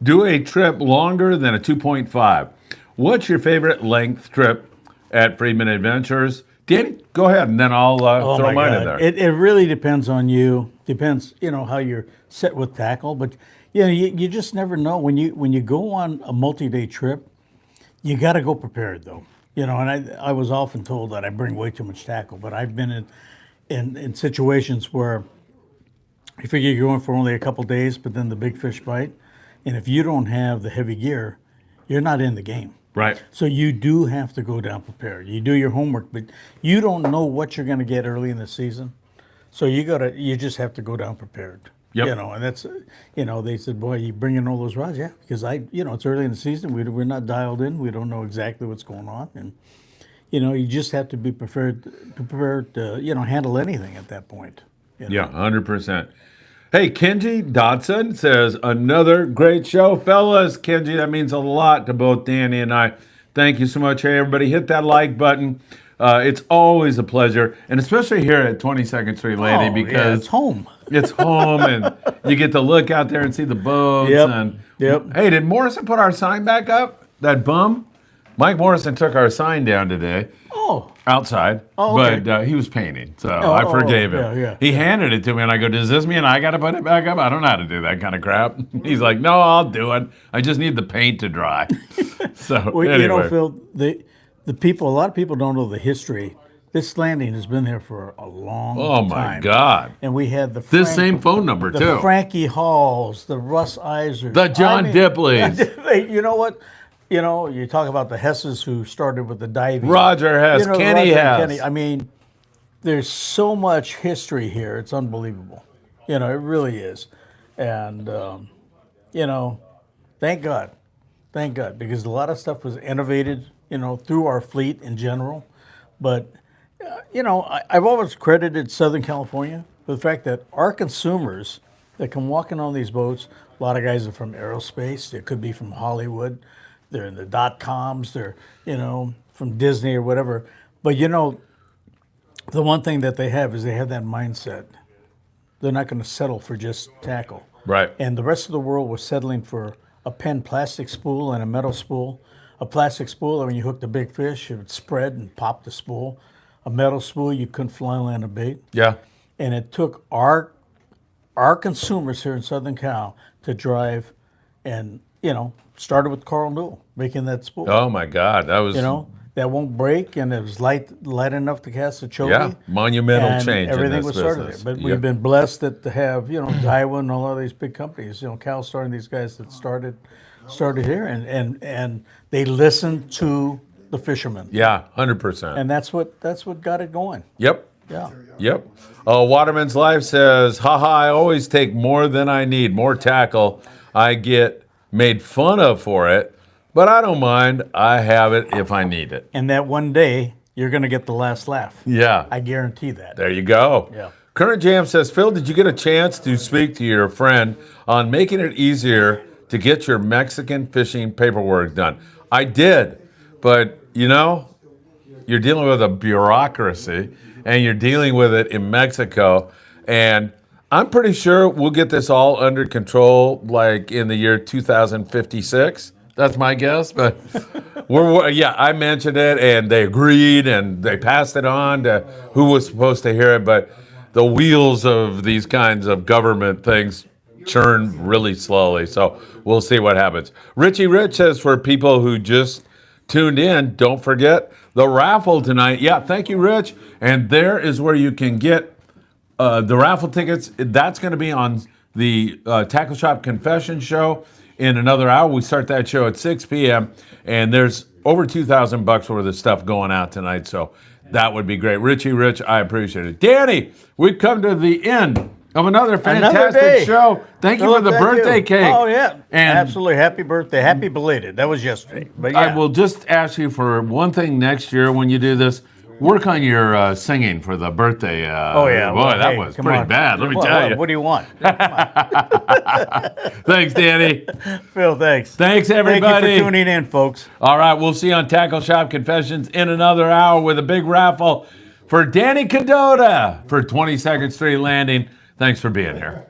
[SPEAKER 1] do a trip longer than a 2.5. What's your favorite length trip at Friedman Adventures? Danny, go ahead, and then I'll
[SPEAKER 2] Oh
[SPEAKER 1] throw
[SPEAKER 2] my
[SPEAKER 1] mine
[SPEAKER 2] God.
[SPEAKER 1] in there.
[SPEAKER 2] It really depends on you. Depends, how you're set with tackle. But you just never know when you go on a multi-day trip. You got to go prepared though. And I was often told that I bring way too much tackle. But I've been in situations where you figure you're going for only a couple days, but then the big fish bite, and if you don't have the heavy gear, you're not in the game.
[SPEAKER 1] Right.
[SPEAKER 2] So you do have to go down prepared. You do your homework, but you don't know what you're going to get early in the season. So you just have to go down prepared.
[SPEAKER 1] Yep.
[SPEAKER 2] And that's, they said, boy, you bring in all those rods, yeah, because it's early in the season. We're not dialed in. We don't know exactly what's going on, and you just have to be prepared to handle anything at that point.
[SPEAKER 1] Yeah, 100%. Hey, Kenji Dodson says, another great show. Fellas, Kenji, that means a lot to both Danny and I. Thank you so much. Hey, everybody, hit that like button. It's always a pleasure, and especially here at 22nd Street Landing because
[SPEAKER 2] it's home.
[SPEAKER 1] it's home, and you get to look out there and see the boats.
[SPEAKER 2] Yep,
[SPEAKER 1] And
[SPEAKER 2] yep.
[SPEAKER 1] Hey, did Morrison put our sign back up? That bum? Mike Morrison took our sign down today.
[SPEAKER 2] Oh,
[SPEAKER 1] Outside,
[SPEAKER 2] Oh, okay.
[SPEAKER 1] but he was painting, so I forgave him.
[SPEAKER 2] yeah.
[SPEAKER 1] He handed it to me, and I go, does this mean I got to put it back up? I don't know how to do that kind of crap. He's like, no, I'll do it. I just need the paint to dry. So
[SPEAKER 2] well,
[SPEAKER 1] anyway.
[SPEAKER 2] Phil, a lot of people don't know the history. This landing has been there for a long
[SPEAKER 1] Oh, my
[SPEAKER 2] time.
[SPEAKER 1] God.
[SPEAKER 2] And we had the
[SPEAKER 1] This same phone number,
[SPEAKER 2] the
[SPEAKER 1] too.
[SPEAKER 2] Frankie Halls, the Russ Eisers,
[SPEAKER 1] The John Dipleys.
[SPEAKER 2] You know what? You talk about the Hesses who started with the diving.
[SPEAKER 1] Roger Hess, Kenny
[SPEAKER 2] Roger and
[SPEAKER 1] Hess.
[SPEAKER 2] I mean, there's so much history here. It's unbelievable. It really is. And, thank God. Thank God. Because a lot of stuff was innovated, through our fleet in general. But, I've always credited Southern California for the fact that our consumers that come walking on these boats, a lot of guys are from aerospace. They could be from Hollywood. They're in the .coms. They're, from Disney or whatever. But, the one thing that they have is they have that mindset. They're not going to settle for just tackle.
[SPEAKER 1] Right.
[SPEAKER 2] And the rest of the world was settling for a pen plastic spool and a metal spool. A plastic spool, when you hooked a big fish, it would spread and pop the spool. A metal spool, you couldn't fly land a bait.
[SPEAKER 1] Yeah.
[SPEAKER 2] And it took our consumers here in Southern Cal to drive and, started with Carl Newell making that spool.
[SPEAKER 1] Oh, my God. That was,
[SPEAKER 2] That won't break, and it was light enough to cast a choke.
[SPEAKER 1] yeah, monumental
[SPEAKER 2] and
[SPEAKER 1] change
[SPEAKER 2] everything
[SPEAKER 1] in this
[SPEAKER 2] was started
[SPEAKER 1] business.
[SPEAKER 2] there. But
[SPEAKER 1] Yep.
[SPEAKER 2] we've been blessed to have, Daiwa and all of these big companies, Cal starting these guys that started here, and they listened to the fishermen.
[SPEAKER 1] Yeah, 100%.
[SPEAKER 2] And that's what got it going.
[SPEAKER 1] Yep.
[SPEAKER 2] Yeah.
[SPEAKER 1] Yep. Waterman's Life says, haha, I always take more than I need, more tackle. I get made fun of for it, but I don't mind. I have it if I need it.
[SPEAKER 2] And that one day you're going to get the last laugh.
[SPEAKER 1] Yeah.
[SPEAKER 2] I guarantee that.
[SPEAKER 1] There you go.
[SPEAKER 2] Yeah.
[SPEAKER 1] Current Jam says, Phil, did you get a chance to speak to your friend on making it easier to get your Mexican fishing paperwork done? I did, but you're dealing with a bureaucracy and you're dealing with it in Mexico, and I'm pretty sure we'll get this all under control like in the year 2056. That's my guess, but I mentioned it and they agreed and they passed it on to who was supposed to hear it, but the wheels of these kinds of government things churn really slowly, so we'll see what happens. Richie Rich says, for people who just tuned in, don't forget the raffle tonight. Yeah, thank you, Rich. And there is where you can get the raffle tickets, that's going to be on the Tackle Shop Confession show in another hour. We start that show at 6 p.m. and there's over $2,000 worth of stuff going out tonight, so that would be great. Richie Rich, I appreciate it. Danny, we've come to the end of another fantastic
[SPEAKER 2] day.
[SPEAKER 1] show. Thank you for the
[SPEAKER 2] Thank
[SPEAKER 1] birthday
[SPEAKER 2] you.
[SPEAKER 1] cake.
[SPEAKER 2] Oh, yeah.
[SPEAKER 1] And
[SPEAKER 2] Absolutely. Happy birthday. Happy belated. That was yesterday. But yeah.
[SPEAKER 1] I will just ask you for one thing next year when you do this. Work on your singing for the birthday.
[SPEAKER 2] Oh, yeah.
[SPEAKER 1] Boy,
[SPEAKER 2] Well,
[SPEAKER 1] that
[SPEAKER 2] hey,
[SPEAKER 1] was
[SPEAKER 2] come
[SPEAKER 1] pretty
[SPEAKER 2] on.
[SPEAKER 1] bad. Let me
[SPEAKER 2] What-
[SPEAKER 1] tell
[SPEAKER 2] what-
[SPEAKER 1] you.
[SPEAKER 2] What do you want?
[SPEAKER 1] Thanks, Danny.
[SPEAKER 2] Phil, thanks.
[SPEAKER 1] Thanks, everybody.
[SPEAKER 2] Thank you for tuning in, folks.
[SPEAKER 1] All right, we'll see you on Tackle Shop Confessions in another hour with a big raffle for Danny Kadota for 22nd Street Landing. Thanks for being here.